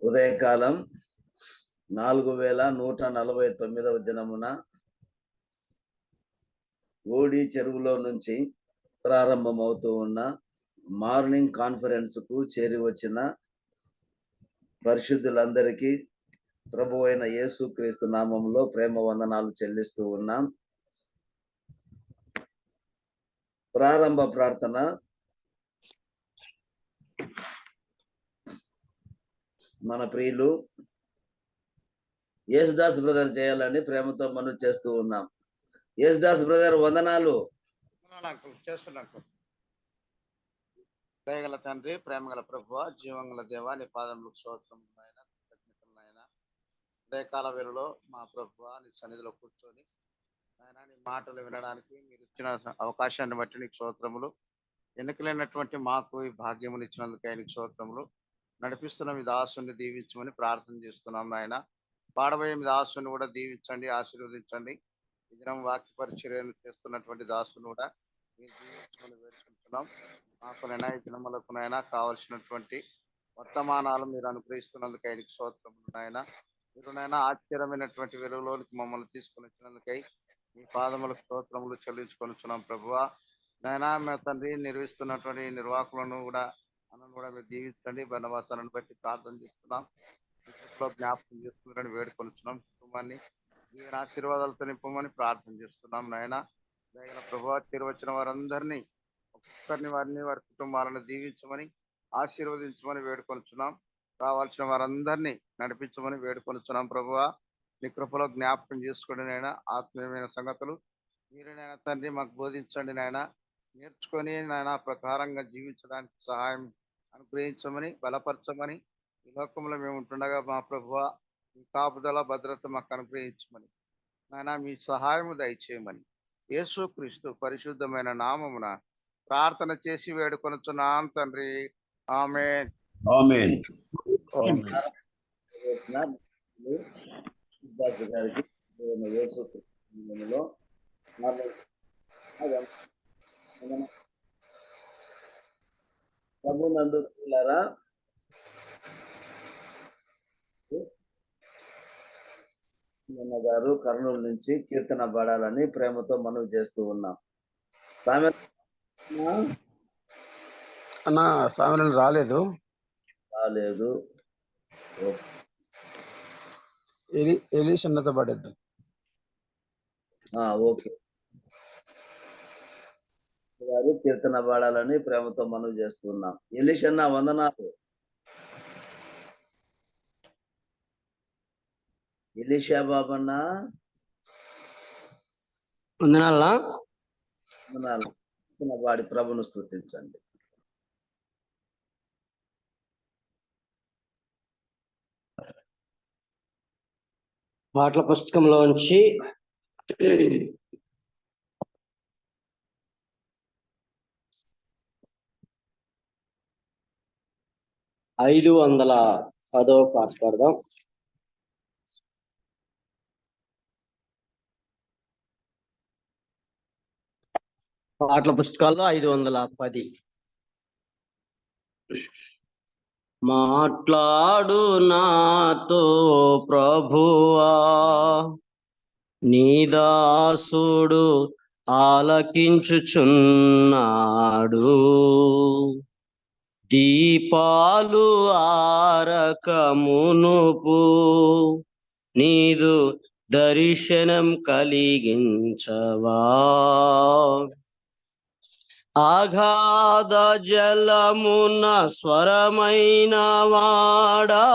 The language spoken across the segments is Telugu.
ఉదయకాలం 4149వ దినమున ఓడి చెరువులో నుంచి ప్రారంభమవుతూ ఉన్న మార్నింగ్ కాన్ఫరెన్స్ కు చేరి వచ్చిన పరిశుద్ధులందరికీ ప్రభు అయిన యేసుక్రీస్తు నామములో ప్రేమ వందనాలు చెల్లిస్తూ ఉన్నాం. ప్రారంభ ప్రార్థన. మన ప్రియులు యేసుదాస్ బ్రదర్ చేయాలని ప్రేమతో మనవి చేస్తూ ఉన్నాం. యేసుదాస్ బ్రదర్ వందనాలు. చేస్తున్నాను. దయగల తండ్రి, ప్రేమగల ప్రభువా, జీవంగల దేవా, నీ పాదములకు స్తోత్రం నాయన, కృతజ్ఞతలు నాయన. ఉదయకాల వేళలో మా ప్రభువా నీ సన్నిధిలో కూర్చొని నాయన నీ మాటలు వినడానికి మీరు ఇచ్చిన అవకాశాన్ని బట్టి నీకు స్తోత్రములు. ఎన్నికలైనటువంటి మాకు ఈ భాగ్యమును ఇచ్చినందుకే నీకు స్తోత్రములు. నడిపిస్తున్న మీ దాసుని దీవించమని ప్రార్థన చేస్తున్నాం నాయన. పాడబోయే మీ దాసుని కూడా దీవించండి, ఆశీర్వదించండి. ఈ దినం వాక్య పరిచర్యను చేస్తున్నటువంటి దాసుని కూడా మీరు దీవించమని వేడుకుంటున్నాం. మాకునైనా ఈ దినములకునైనా కావలసినటువంటి వర్తమానాలు మీరు అనుగ్రహిస్తున్నందుకై నీకు స్తోత్రములు నాయన. మీరునైనా ఆశ్చర్యమైనటువంటి వెలుగులోనికి మమ్మల్ని తీసుకుని వచ్చినందుకై మీ పాదములకు స్తోత్రములు చెల్లించుకొనిచున్నాం ప్రభువా. నాయనా మా తండ్రి నిర్వహిస్తున్నటువంటి నిర్వాహకులను కూడా మీరు దీవించండి. బనవాసాలను బట్టి ప్రార్థన చేస్తున్నాం. జ్ఞాపకం చేసుకున్నారని వేడుకొనిచున్నాం. కుటుంబాన్ని దీవెన ఆశీర్వాదాలతో నింపమని ప్రార్థన చేస్తున్నాం నాయన. దయగల ప్రభువా, చేరువచ్చిన వారందరినీ ఒక్కొక్కరిని వారి కుటుంబాలను దీవించమని ఆశీర్వదించమని వేడుకొనిచున్నాం. రావాల్సిన వారందరినీ నడిపించమని వేడుకొనిచున్నాం ప్రభువా. నీ కృపలో జ్ఞాపకం చేసుకోండి నాయన. ఆత్మీయమైన సంగతులు మీరేనైనా తండ్రి మాకు బోధించండి నాయన. నేర్చుకొని నాయన ప్రకారంగా జీవించడానికి సహాయం అనుగ్రహించమని, బలపరచమని, ఈ లోకంలో మేము ఉంటుండగా మా ప్రభువా మీ కాపుదల భద్రత మాకు అనుగ్రహించమని నాయన మీ సహాయము దయచేయమని యేసుక్రీస్తు పరిశుద్ధమైన నామమున ప్రార్థన చేసి వేడుకొనుచున్నాను తండ్రి. ఆమేన్. ఆమేన్. ప్రభునందు ప్రియులారా, గారు కర్నూలు నుంచి కీర్తన పాడాలని ప్రేమతో మనవి చేస్తూ ఉన్నాం. సామెతలు రాలేదు. ఎలీషన్నతో పడేద్దాం. ఓకే గారు కీర్తన పాడాలని ప్రేమతో మనవి చేస్తున్నాం. ఎలీషన్న వందనాలు. ఎలీషా బాబన్న వందనాలు. వాడి ప్రభును స్తుతించండి. పాటల పుస్తకంలోంచి 510వ పాట పాడదాం. పాటల పుస్తకాల్లో 510. మాట్లాడు నాతో ప్రభువా, నీ దాసుడు ఆలకించుచున్నాడు. దీపాలు ఆరక మునుపు నీదు దర్శనం కలిగించవా. అగాధ జలమున స్వరమైన వాడా,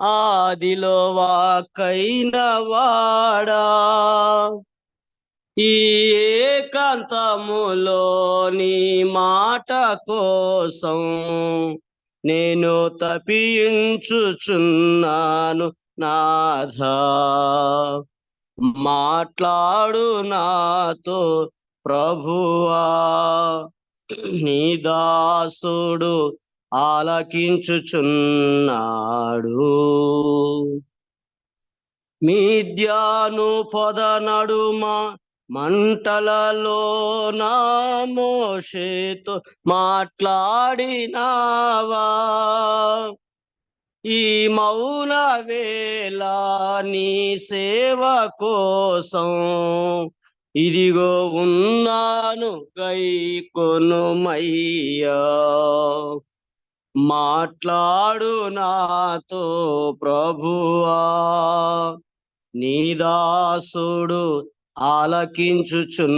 ఆదిలో వాకైన వాడా, ఈ ఏకాంతములో నీ మాట కోసం నేను తప్పించుచున్నాను నాథా. మాట్లాడు నాతో ప్రభువా, నీ దాసుడు ఆలకించుచున్నాడు. మిద్యాను పొద నడుమ మంటలలో నా మోషేతో మాట్లాడినావా. ఈ మౌన వేళ నీ సేవ కోసం ఇదిగో ఉన్నాను గైకొనుమయ్యా. మాట్లాడు నాతో ప్రభువా, నీ దాసుడు ఆలకించుచున్నాడు.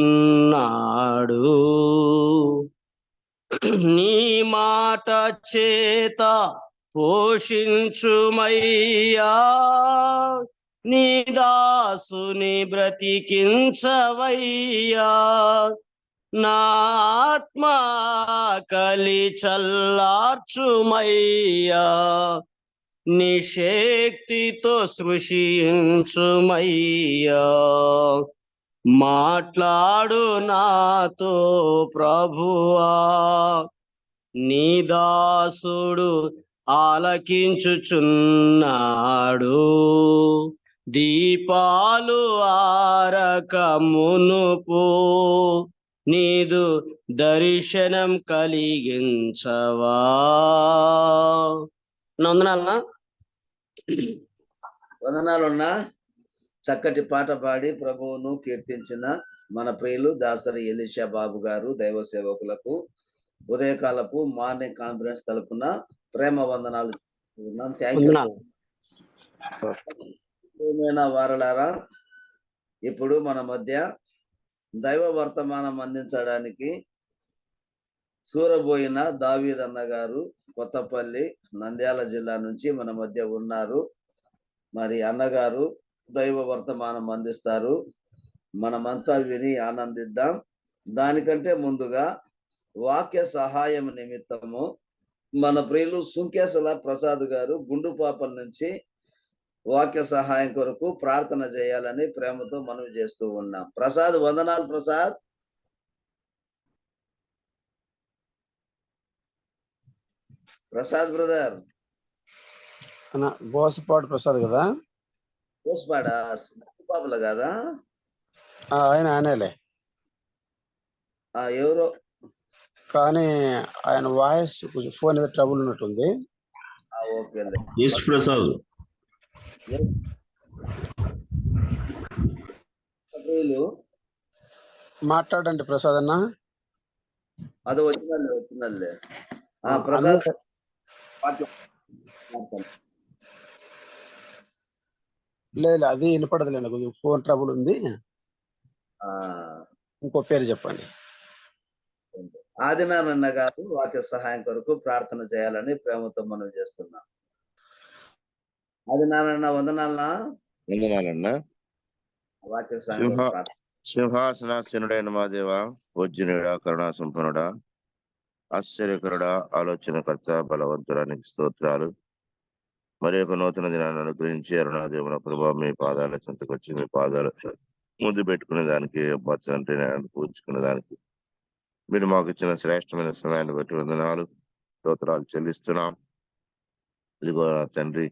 నీ మాట చేత పోషించుమయ్యా, నీ దాసుని బ్రతికించవయ్యా. నా ఆత్మ కలి చల్లార్చుమయ్యా, నీ శక్తితో సృష్టించుమయ్యా. మాట్లాడు నాతో ప్రభువా, నీ దాసుడు ఆలకించుచున్నాడు. దీపాలు ఆరక మునుపు నీదు దర్శనం కలిగించవా. వందనాలన్నా. వందనాలున్నా. చక్కటి పాట పాడి ప్రభువును కీర్తించిన మన ప్రియులు దాసరి ఎలీషా బాబు గారు దైవ సేవకులకు ఉదయకాలపు మార్నింగ్ కాన్ఫరెన్స్ తరపున ప్రేమ వందనాలు. Thank you. ఏమైనా వారలారా, ఇప్పుడు మన మధ్య దైవ వర్తమానం అందించడానికి సూరబోయిన దావీద్ అన్న గారు కొత్తపల్లి నంద్యాల జిల్లా నుంచి మన మధ్య ఉన్నారు. మరి అన్నగారు దైవ వర్తమానం అందిస్తారు. మనమంతా విని ఆనందిద్దాం. దానికంటే ముందుగా వాక్య సహాయం నిమిత్తము మన ప్రియులు సుంకేసల ప్రసాద్ గారు గుండుపాపల నుంచి వాక్య సహాయం కొరకు ప్రార్థన చేయాలని ప్రేమతో మనవి చేస్తూ ఉన్నాం. ప్రసాద్, వందనాలు ప్రసాద్. ప్రసాద్ బ్రదర్. బోసపాడు ప్రసాద్ కదా? బోసపాడా? పాపల కదా? ఆయనలే. ఎవరో కానీ ఆయన వాయిస్ కొంచెం ఫోన్ ఏదో ట్రబుల్ ఉన్నట్టుంది. ఓకే. ప్రసాద్ మాట్లాడండి ప్రసాద్ అన్న. అది వచ్చినల్లే. ప్రసాద్ లేదు, అది వినపడదులేండి, కొంచెం ఫోన్ ట్రబుల్ ఉంది. ఇంకో పేరు చెప్పండి. ఆదినారాయణ గారు వాక్య సహాయం కొరకు ప్రార్థన చేయాలని ప్రేమతో మనం చేస్తున్నాం. ఆదినారాయణ, వందనాలన్నా. వందనాలన్నా. వాక్య సహాయం. సింహాసనాసీనుడైన మా దేవ, వజ్జనుడా, కరుణా సంపన్నుడా, ఆశ్చర్యకరుడా, ఆలోచనకర్త, బలవంతుడానికి స్తోత్రాలు. మరి ఒక నూతన దినాన్ని అనుగ్రహించి అరుణాదేవున ప్రభావ మీ పాదాల సంతకు వచ్చి మీ పాదాలు ముందు పెట్టుకునే దానికి, తండ్రి నేను పూజించుకునే దానికి మీరు మాకు ఇచ్చిన శ్రేష్టమైన సమయాన్ని బట్టి వందనాలు, స్తోత్రాలు చెల్లిస్తున్నాం. ఇదిగో నా తండ్రి,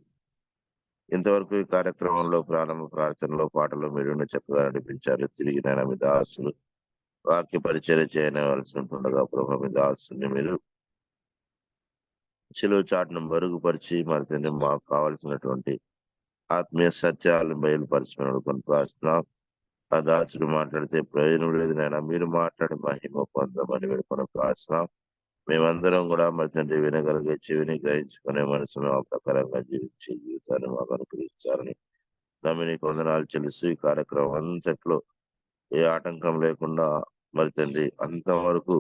ఇంతవరకు ఈ కార్యక్రమంలో ప్రారంభ ప్రార్థనలో పాటలు మీరు చక్కగా నడిపించారు. తిరిగి నేను మీ దాసులు వాక్య పరిచర్య చేయవలసి ఉంటుండగా ప్రభావ మీ దాసుని మీరు చెలువు చాటును మరుగుపరిచి మరి తండ్రి మాకు కావలసినటువంటి ఆత్మీయ సత్యాలను బయలుపరచమని కొనిపిస్తున్నాం. ఆ దాసుడు మాట్లాడితే ప్రయోజనం లేదు నాయన, మీరు మాట్లాడి మహిమ పొందమని వేడుకొని ప్రార్థిస్తున్నాం. మేమందరం కూడా మరి తండ్రి వినగలిగే చెవిని గ్రహించుకునే మనసును ఆ ప్రకారంగా జీవించే జీవితాన్ని మాకు అనుగ్రహించాలని నమ్మిని వందనాలు చెల్లిస్తూ ఈ కార్యక్రమం అంతట్లో ఏ ఆటంకం లేకుండా మరి తండ్రి అంతవరకు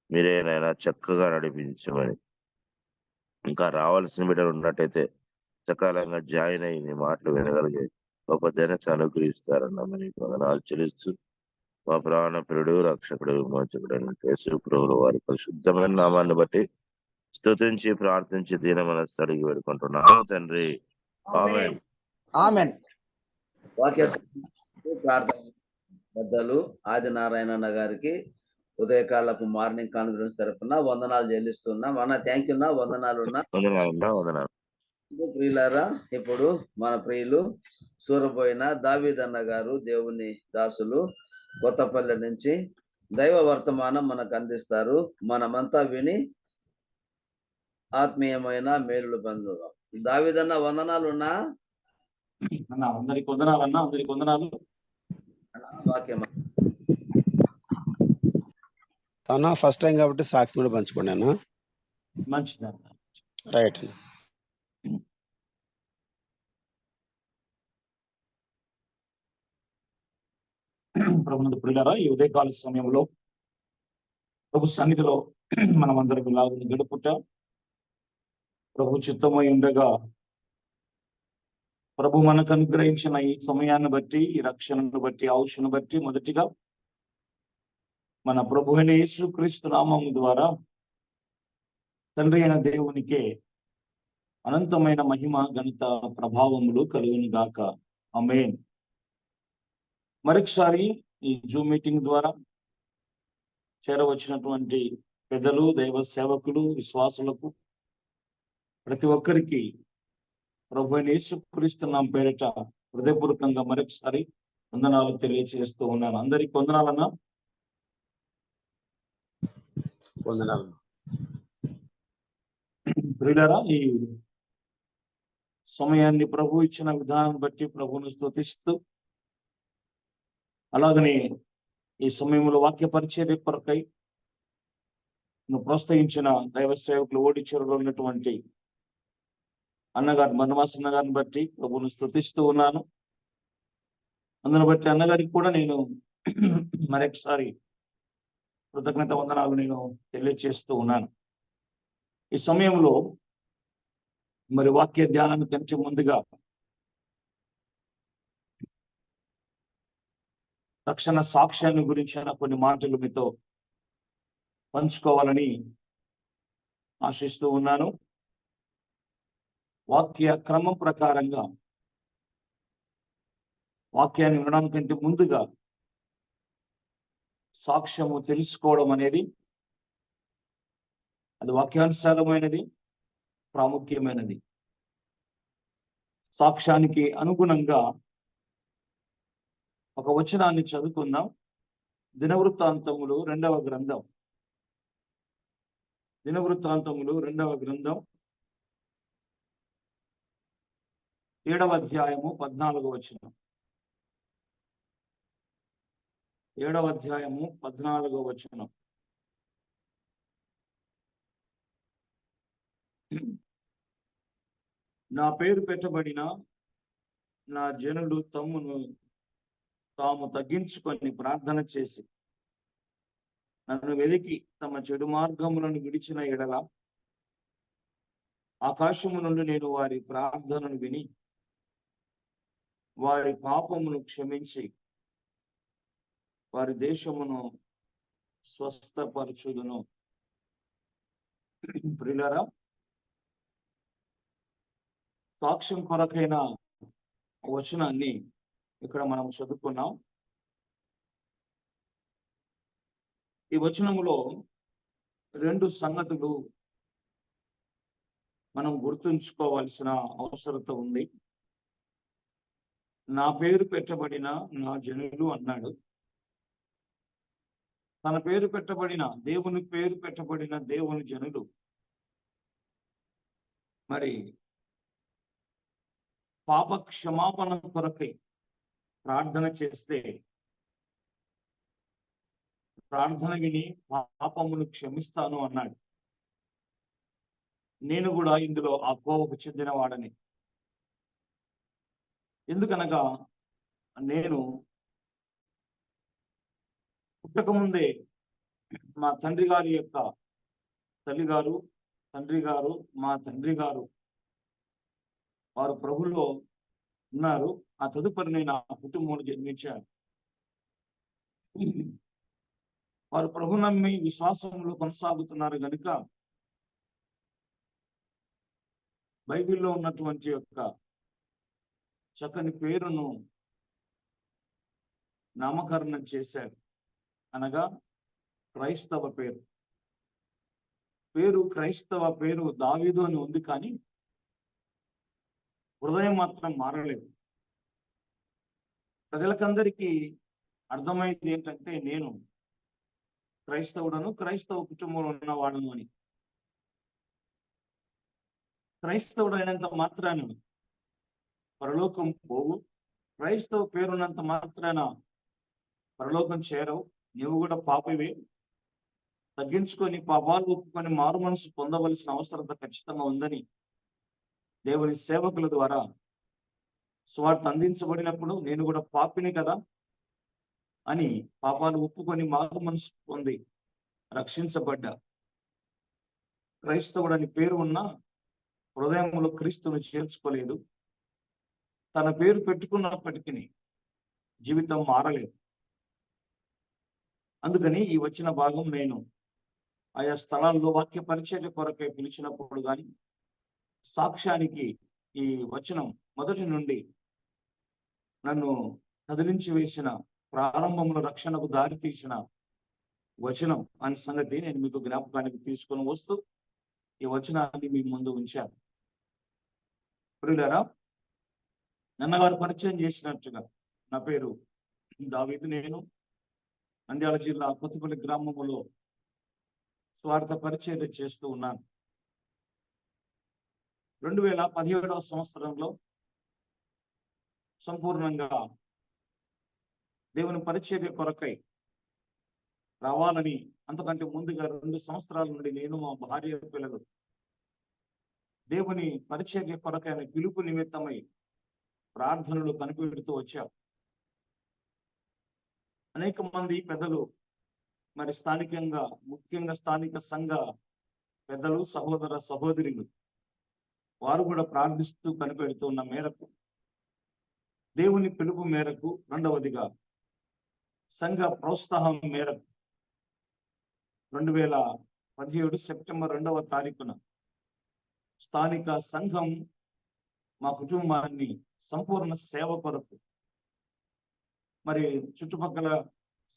మీరేనైనా చక్కగా నడిపించమని, ఇంకా రావాల్సిన బిడ్డలు ఉన్నట్టయితే సకాలంగా జాయిన్ అయ్యి నీ మాటలు వినగలిగే గొప్ప ధన్యత అనుగ్రహిస్తారన్నామని వందనాలు చెల్లిస్తూ మా ప్రాణ ప్రియుడు, రక్షకుడు, విమోచకుడైన యేసు ప్రభువు వారి పరిశుద్ధమైన నామాన్ని బట్టి స్తుతించి ప్రార్థించి దీన మనస్సు అడిగి వేడుకుంటున్నాము తండ్రి. ఆమేన్. ఆమేన్. వాక్య ప్రార్థన పెద్దలు ఆదినారాయణ గారికి ఉదయకాలపు మార్నింగ్ కాన్ఫరెన్స్ తరపున వందనాలు చెల్లిస్తున్నాం. అన్న థ్యాంక్ యూ. వందనాలు. వందనాలు. ప్రియులారా, ఇప్పుడు మన ప్రియులు సూరబోయిన దావీద్ అన్న గారు దేవుని దాసులు కొత్తపల్లి నుంచి దైవ వర్తమానం మనకు అందిస్తారు. మనమంతా విని ఆత్మీయమైన మేలులు పొందుదాం. దావీదన్న వందనాలున్నా అన్న అందరికి వందనాలు అన్న, అందరికి వందనాలు. వాక్యం తన ఫస్ట్ టైం కాబట్టి సాక్షి కూడా పంచుకోండి అన్న. మంచిదన్న. రైట్. ప్రభునందు ప్రియులారా, ఈ ఉదయకాల సమయంలో ప్రభు సన్నిధిలో మనం అందరం లాగుని గడుపుట ప్రభు చిత్తమై ఉండగా ప్రభు మనకు అనుగ్రహించిన ఈ సమయాన్ని బట్టి, ఈ రక్షణను బట్టి, ఔషను బట్టి మొదటిగా మన ప్రభు అయిన యేసుక్రీస్తు నామము ద్వారా తండ్రి అయిన దేవునికే అనంతమైన మహిమ, ఘనత, ప్రభావములు కలుగును గాక. ఆమేన్. మరొకసారి ఈ జూమ్ మీటింగ్ ద్వారా చేరవచ్చినటువంటి పెద్దలు, దైవ సేవకులు, విశ్వాసులకు ప్రతి ఒక్కరికి ప్రభు అయిన యేసుక్రీస్తు నామం పేరిట హృదయపూర్వకంగా మరొకసారి వందనాలు తెలియజేస్తూ ఉన్నాను. అందరికి వందనాలన్నా. వందనాలు. ప్రియులారా, ఈ సమయాన్ని ప్రభు ఇచ్చిన విధానం బట్టి ప్రభువును స్తుతిస్తూ, అలాగనే ఈ సమయంలో వాక్య పరిచర్య కొరకై ప్రోత్సహించిన దైవ సేవకులు ఓడిచెరులో ఉన్నటువంటి అన్నగారు బనవాసన్న గారిని బట్టి ప్రభువును స్తుతిస్తూ ఉన్నాను. అందును బట్టి అన్నగారికి కూడా నేను మరొకసారి కృతజ్ఞత వందనాలు నేను తెలియజేస్తూ ఉన్నాను. ఈ సమయంలో మరి వాక్య ధ్యానాన్ని కంటే ముందుగా రక్షణ సాక్ష్యాన్ని గురించిన కొన్ని మాటలు మీతో పంచుకోవాలని ఆశిస్తూ ఉన్నాను. వాక్య క్రమం ప్రకారంగా వాక్యాన్ని వినడం కంటే ముందుగా సాక్ష్యము తెలుసుకోవడం అనేది అది వాక్యానుసారమైనది, ప్రాముఖ్యమైనది. సాక్ష్యానికి అనుగుణంగా ఒక వచనాన్ని చదువుకుందాం. దినవృత్తాంతములు 2వ గ్రంథం, దినవృత్తాంతములు 2వ గ్రంథం 7వ అధ్యాయము 14వ వచనం. 7వ అధ్యాయము 14వ వచనం. నా పేరు పెట్టబడిన నా జనులు తాము తగ్గించుకొని ప్రార్థన చేసి నన్ను వెదికి తమ చెడు మార్గములను విడిచిన ఎడల ఆకాశము నుండి నేను వారి ప్రార్థనను విని వారి పాపమును క్షమించి వారి దేశమును స్వస్థపరచుదును. ప్రియులారా, సాక్ష్యం కొరకైన వచనాన్ని ఇక్కడ మనం చదువుకున్నాం. ఈ వచనములో 2 సంగతులు మనం గుర్తుంచుకోవాల్సిన అవసరత ఉంది. నా పేరు పెట్టబడిన నా జనులు అన్నాడు. తన పేరు పెట్టబడిన దేవుని పేరు పెట్టబడిన దేవుని జనులు మరి పాప క్షమాపణ కొరకై ప్రార్థన చేస్తే ప్రార్థన విని పాపమును క్షమిస్తాను అన్నాడు. నేను కూడా ఇందులో ఆ కోవకు చెందిన వాడని. ఎందుకనగా నేను పుట్టకముందే మా తండ్రి గారి యొక్క తల్లిగారు, తండ్రి గారు, మా తండ్రి గారు వారు ప్రభులో ఉన్నారు. ఆ తదుపరి నేను ఆ కుటుంబంలో జన్మించాను. వారు ప్రభు నమ్మి విశ్వాసంలో కొనసాగుతున్నారు కనుక బైబిల్లో ఉన్నటువంటి యొక్క చక్కని పేరును నామకరణం చేశాడు. అనగా క్రైస్తవ పేరు. క్రైస్తవ పేరు దావీదు అని ఉంది, కానీ హృదయం మాత్రం మారలేదు. ప్రజలకందరికీ అర్థమైంది ఏంటంటే నేను క్రైస్తవుడను, క్రైస్తవ కుటుంబంలో ఉన్నవాడను అని. క్రైస్తవుడు అయినంత మాత్రాన పరలోకం పోవు, క్రైస్తవ పేరున్నంత మాత్రాన పరలోకం చేరవు. నీవు కూడా పాపివే. తగ్గించుకొని పాపాలు ఒప్పుకొని మారు మనసు పొందవలసిన అవసరత ఖచ్చితంగా ఉందని దేవుని సేవకుల ద్వారా స్వార్థ అందించబడినప్పుడు నేను కూడా పాపిని కదా అని పాపాలు ఒప్పుకొని మారు మనసు పొంది రక్షించబడ్డా. క్రైస్తవుడని పేరు ఉన్న హృదయంలో క్రీస్తును చేర్చుకోలేదు. తన పేరు పెట్టుకున్నప్పటికీ జీవితం మారలేదు. అందుకని ఈ వచ్చిన భాగం నేను ఆయా స్థలాల్లో వాక్య పరిచర్య కొరకై పిలిచినప్పుడు కానీ, సాక్ష్యానికి ఈ వచనం మొదటి నుండి నన్ను కదిలించి వేసిన, ప్రారంభంలో రక్షణకు దారి తీసిన వచనం అనే సంగతి నేను మీకు జ్ఞాపకానికి తీసుకొని వస్తూ ఈ వచనాన్ని మీ ముందు ఉంచాను. ప్రియులారా, నన్నగారు పరిచయం చేసినట్టుగా నా పేరు దావీదు. నేను నంద్యాల జిల్లా కొత్తపల్లి గ్రామంలో స్వార్థ పరిచర్య చేస్తూ ఉన్నాను. 2017వ సంవత్సరంలో సంపూర్ణంగా దేవుని పరిచర్య కొరకై రావాలని, అంతకంటే ముందుగా 2 సంవత్సరాల నుండి నేను, మా భార్య, పిల్లలు దేవుని పరిచర్య కొరకైన పిలుపు నిమిత్తమై ప్రార్థనలు కనిపెడుతూ వచ్చాం. అనేక మంది పెద్దలు, మరి స్థానికంగా, ముఖ్యంగా స్థానిక సంఘ పెద్దలు, సహోదర సహోదరులు, వారు కూడా ప్రార్థిస్తూ కనిపెడుతున్న మేరకు, దేవుని పిలుపు మేరకు, రెండవదిగా సంఘ ప్రోత్సాహం మేరకు 2017 సెప్టెంబర్ 2వ తారీఖున స్థానిక సంఘం మా కుటుంబాన్ని సంపూర్ణ సేవ కొరకు, మరి చుట్టుపక్కల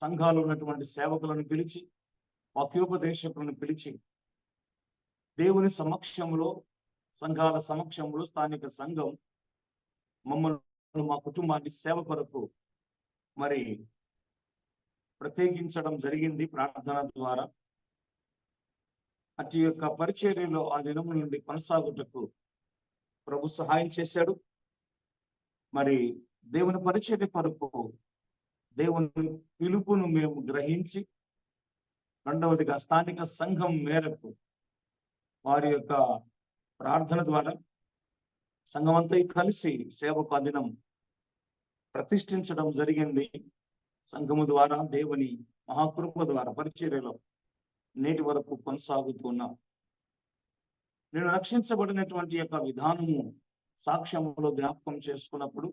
సంఘాలు ఉన్నటువంటి సేవకులను పిలిచి, వాక్యోపదేశకులను పిలిచి, దేవుని సమక్షంలో, సంఘాల సమక్షంలో స్థానిక సంఘం మమ్మల్ని, మా కుటుంబాన్ని సేవ కొరకు మరి ప్రత్యేకించడం జరిగింది ప్రార్థన ద్వారా. అటు యొక్క పరిచర్యలో ఆ దినం నుండి కొనసాగుటకు ప్రభు సహాయం చేశాడు. మరి దేవుని పరిచర్య కొరకు దేవుని పిలుపును మేము గ్రహించి, రెండవదిగా స్థానిక సంఘం మేరకు వారి యొక్క ప్రార్థన ద్వారా సంఘమంతా కలిసి సేవకు ఆ దినం ప్రతిష్ఠించడం జరిగింది. సంఘము ద్వారా, దేవుని మహాకృప ద్వారా పరిచర్యలో నేటి వరకు కొనసాగుతున్నాం. నేను రక్షించబడినటువంటి యొక్క విధానము సాక్ష్యములో జ్ఞాపకం చేసుకున్నప్పుడు,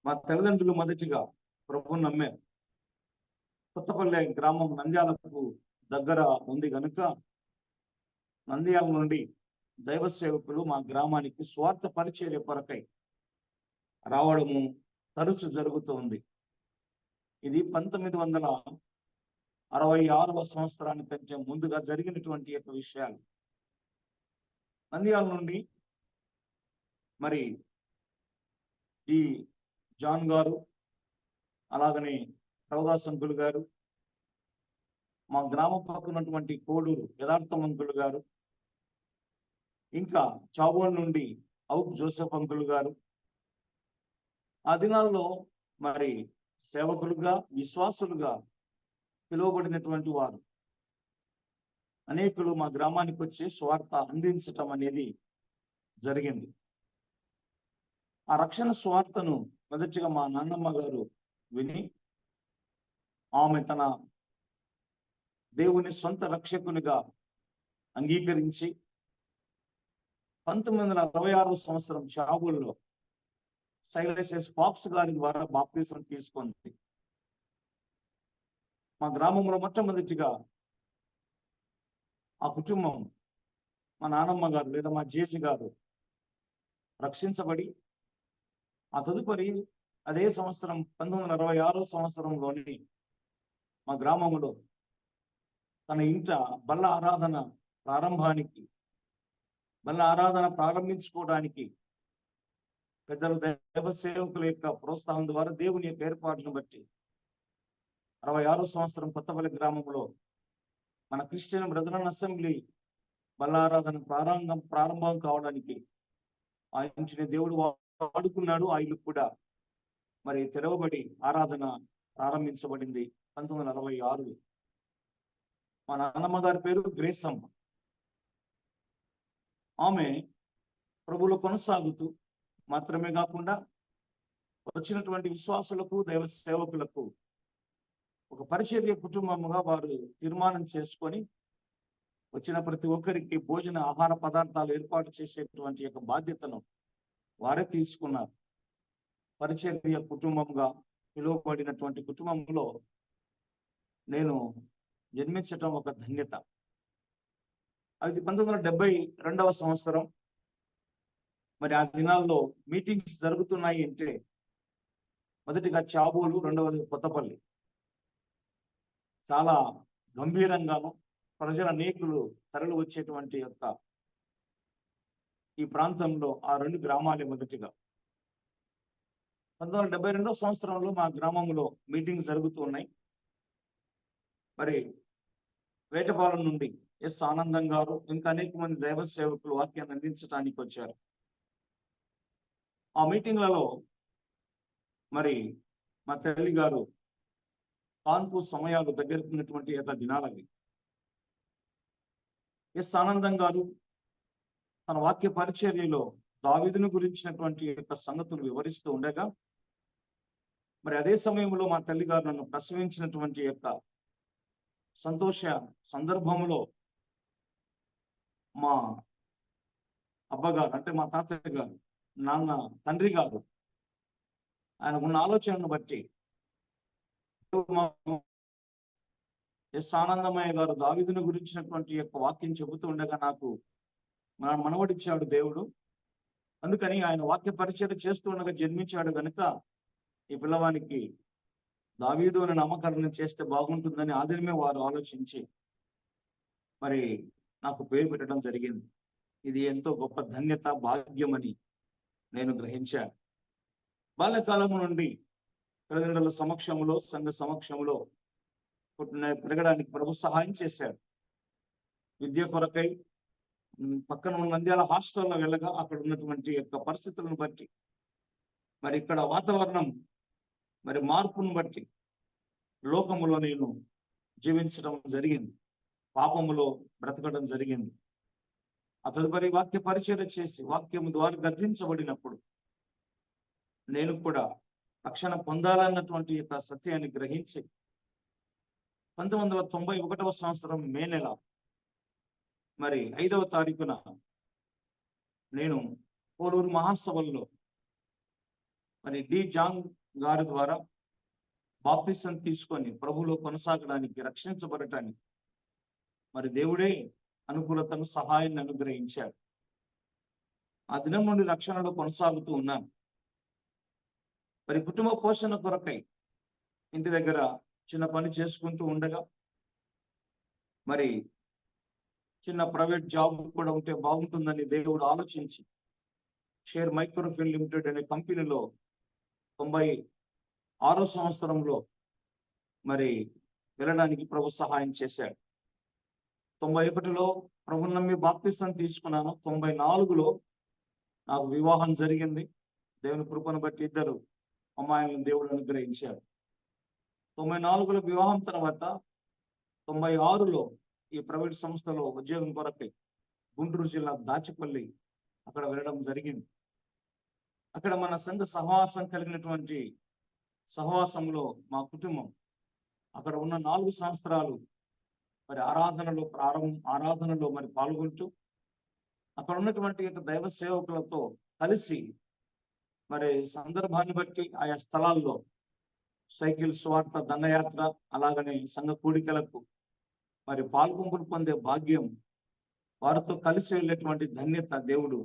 మా తల్లిదండ్రులు మొదటిగా ప్రభువుని నమ్మారు. కొత్తపల్లె గ్రామం నంద్యాలకు దగ్గర ఉంది కనుక నంద్యాల నుండి దైవ సేవకులు మా గ్రామానికి స్వార్థ పరిచర్య కొరకై రావడము తరచు జరుగుతుంది. ఇది 1966వ సంవత్సరానికంటే ముందుగా జరిగినటువంటి యొక్క విషయాలు. నంద్యాల నుండి మరి ఈ జాన్ గారు, అలాగనే రవదాస్ అంకుల్ గారు, మా గ్రామం పక్కనటువంటి కోడూరు యథార్థం అంకుల్ గారు, ఇంకా చాబోల్ నుండి ఔక్ జోసెఫ్ అంకుల్ గారు, ఆ దినాల్లో మరి సేవకులుగా, విశ్వాసులుగా పిలువబడినటువంటి వారు అనేకులు మా గ్రామానికి వచ్చి స్వార్థ అందించటం అనేది జరిగింది. ఆ రక్షణ స్వార్థను మొదటిగా మా నాన్నమ్మ గారు విని, ఆమె తన దేవుని సొంత రక్షకునిగా అంగీకరించి 1966వ సంవత్సరం చాబుల్లో సైలెస్ ఫాక్స్ గారి ద్వారా బాప్తిసం తీసుకుంది. మా గ్రామంలో మొట్టమొదటిగా ఆ కుటుంబం, మా నాన్నమ్మ గారు లేదా మా జేజి గారు రక్షించబడి, ఆ తదుపరి అదే సంవత్సరం 1966వ సంవత్సరంలోని మా గ్రామంలో తన ఇంట బల్ల ఆరాధన ప్రారంభించుకోవడానికి పెద్దలు, దైవ సేవకుల యొక్క ప్రోత్సాహం ద్వారా, దేవుని యొక్క ఏర్పాటును బట్టి 66వ సంవత్సరం కొత్తపల్లి గ్రామంలో మన క్రిస్టియన్ బ్రదరన్ అసెంబ్లీ బలారాధన ప్రారంభం కావడానికి ఆ ఇంటిని దేవుడు వాడుకున్నాడు. ఆ ఇల్లు కూడా మరి తెరవబడి ఆరాధన ప్రారంభించబడింది 1966. మా నాన్నమ్మ గారి పేరు గ్రేసమ్మ. ఆమె ప్రభువులో కొనసాగుతూ మాత్రమే కాకుండా వచ్చినటువంటి విశ్వాసులకు, దైవ సేవకులకు ఒక పరిచర్య కుటుంబముగా వారు తీర్మానం చేసుకొని వచ్చిన ప్రతి ఒక్కరికి భోజన ఆహార పదార్థాలు ఏర్పాటు చేసేటువంటి యొక్క బాధ్యతను వారే తీసుకున్నారు. పరిచర్య కుటుంబంగా పిలువబడినటువంటి కుటుంబంలో నేను జన్మించటం ఒక ధన్యత. అది 1972 సంవత్సరం. మరి ఆ దినాల్లో మీటింగ్స్ జరుగుతున్నాయి అంటే మొదటిగా చాబోలు, రెండవది కొత్తపల్లి. చాలా గంభీరంగాను ప్రజల అనేకులు తరలి వచ్చేటువంటి యొక్క ఈ ప్రాంతంలో ఆ 2 గ్రామాలే మొదటిగా. 1972 సంవత్సరంలో మా గ్రామంలో మీటింగ్స్ జరుగుతూ ఉన్నాయి. మరి వేటపాలెం నుండి ఎస్ ఆనందం గారు ఇంకా అనేక మంది దైవ సేవకులు వాక్యాన్ని అందించడానికి వచ్చారు. ఆ మీటింగ్లలో మరి మా తల్లి గారు కాన్పు సమయాలు దగ్గరున్నటువంటి యొక్క దినాలవి. ఎస్ ఆనందం గారు తన వాక్య పరిచర్యలో దావీదును గురించినటువంటి యొక్క సంగతులు వివరిస్తూ ఉండగా, మరి అదే సమయంలో మా తల్లి గారు నన్ను ప్రసవించినటువంటి యొక్క సంతోష సందర్భంలో మా అబ్బగారు అంటే మా తాతయ్య గారు, తండ్రి గారు ఆయనకున్న ఆలోచనను బట్టి ఎస్ ఆనందమయ్య గారు దావీదును గురించినటువంటి యొక్క వాక్యం చెబుతూ ఉండగా నాకు మనవడిచ్చాడు దేవుడు. అందుకని ఆయన వాక్య పరిచయం చేస్తూ ఉండగా జన్మించాడు కనుక ఈ పిల్లవానికి దావీదు అనే నామకరణం చేస్తే బాగుంటుందని ఆదినమే వారు ఆలోచించి మరి నాకు పేరు పెట్టడం జరిగింది. ఇది ఎంతో గొప్ప ధన్యత, భాగ్యం అని నేను గ్రహించాను. బాల్యకాలం నుండి తల్లిదండ్రుల సమక్షంలో, సంఘ సమక్షంలో పెరగడానికి ప్రభు సహాయం చేశాడు. విద్య కొరకై పక్కన ఉన్న నంద్యాల హాస్టల్లో వెళ్ళగా అక్కడ ఉన్నటువంటి యొక్క పరిస్థితులను బట్టి, మరి ఇక్కడ వాతావరణం మరి మార్పును బట్టి లోకములో నేను జీవించడం జరిగింది, పాపములో బ్రతకడం జరిగింది. ఆ తదుపరి వాక్య పరిచయం చేసి వాక్యము ద్వారా గద్దించబడినప్పుడు నేను కూడా రక్షణ పొందాలన్నటువంటి యొక్క సత్యాన్ని గ్రహించి 1991 సంవత్సరం మే నెల మరి 5వ తారీఖున నేను కోడూరు మహాసభల్లో మరి డి జాన్ గారి ద్వారా బాప్తిసం తీసుకొని ప్రభువులో కొనసాగడానికి, రక్షించబడటానికి మరి దేవుడే అనుకూలతను, సహాయాన్ని అనుగ్రహించాడు. ఆ దినం నుండి రక్షణలో కొనసాగుతూ ఉన్నాను. మరి కుటుంబ పోషణ కొరకై ఇంటి దగ్గర చిన్న పని చేసుకుంటూ ఉండగా మరి చిన్న ప్రైవేట్ జాబ్ కూడా ఉంటే బాగుంటుందని దేవుడు ఆలోచించి షేర్ మైక్రోఫిన్ లిమిటెడ్ అనే కంపెనీలో 96 సంవత్సరంలో మరి వెళ్ళడానికి ప్రభు సహాయం చేశాడు. 91లో ప్రభుని నమ్మి బాప్తిసం తీసుకున్నాను. 94లో నాకు వివాహం జరిగింది. దేవుని కృపను బట్టి 2 అమ్మాయిలను దేవుడు అనుగ్రహించాడు. 94లో వివాహం తర్వాత 96లో ఈ ప్రైవేట్ సంస్థలో ఉద్యోగం కొరకై గుంటూరు జిల్లా దాచిపల్లి అక్కడ వెళ్ళడం జరిగింది. అక్కడ మన సంఘ సహవాసం కలిగినటువంటి సహవాసంలో మా కుటుంబం అక్కడ ఉన్న 4 సంవత్సరాలు మరి ఆరాధనలో మరి పాల్గొంటూ అక్కడ ఉన్నటువంటి దైవ సేవకులతో కలిసి మరి సందర్భాన్ని బట్టి ఆయా స్థలాల్లో సైకిల్ స్వార్థ దండయాత్ర, అలాగనే సంఘ కూడికలకు మరి పాల్గొంపులు పొందే భాగ్యం, వారితో కలిసి వెళ్ళేటువంటి ధన్యత దేవుడు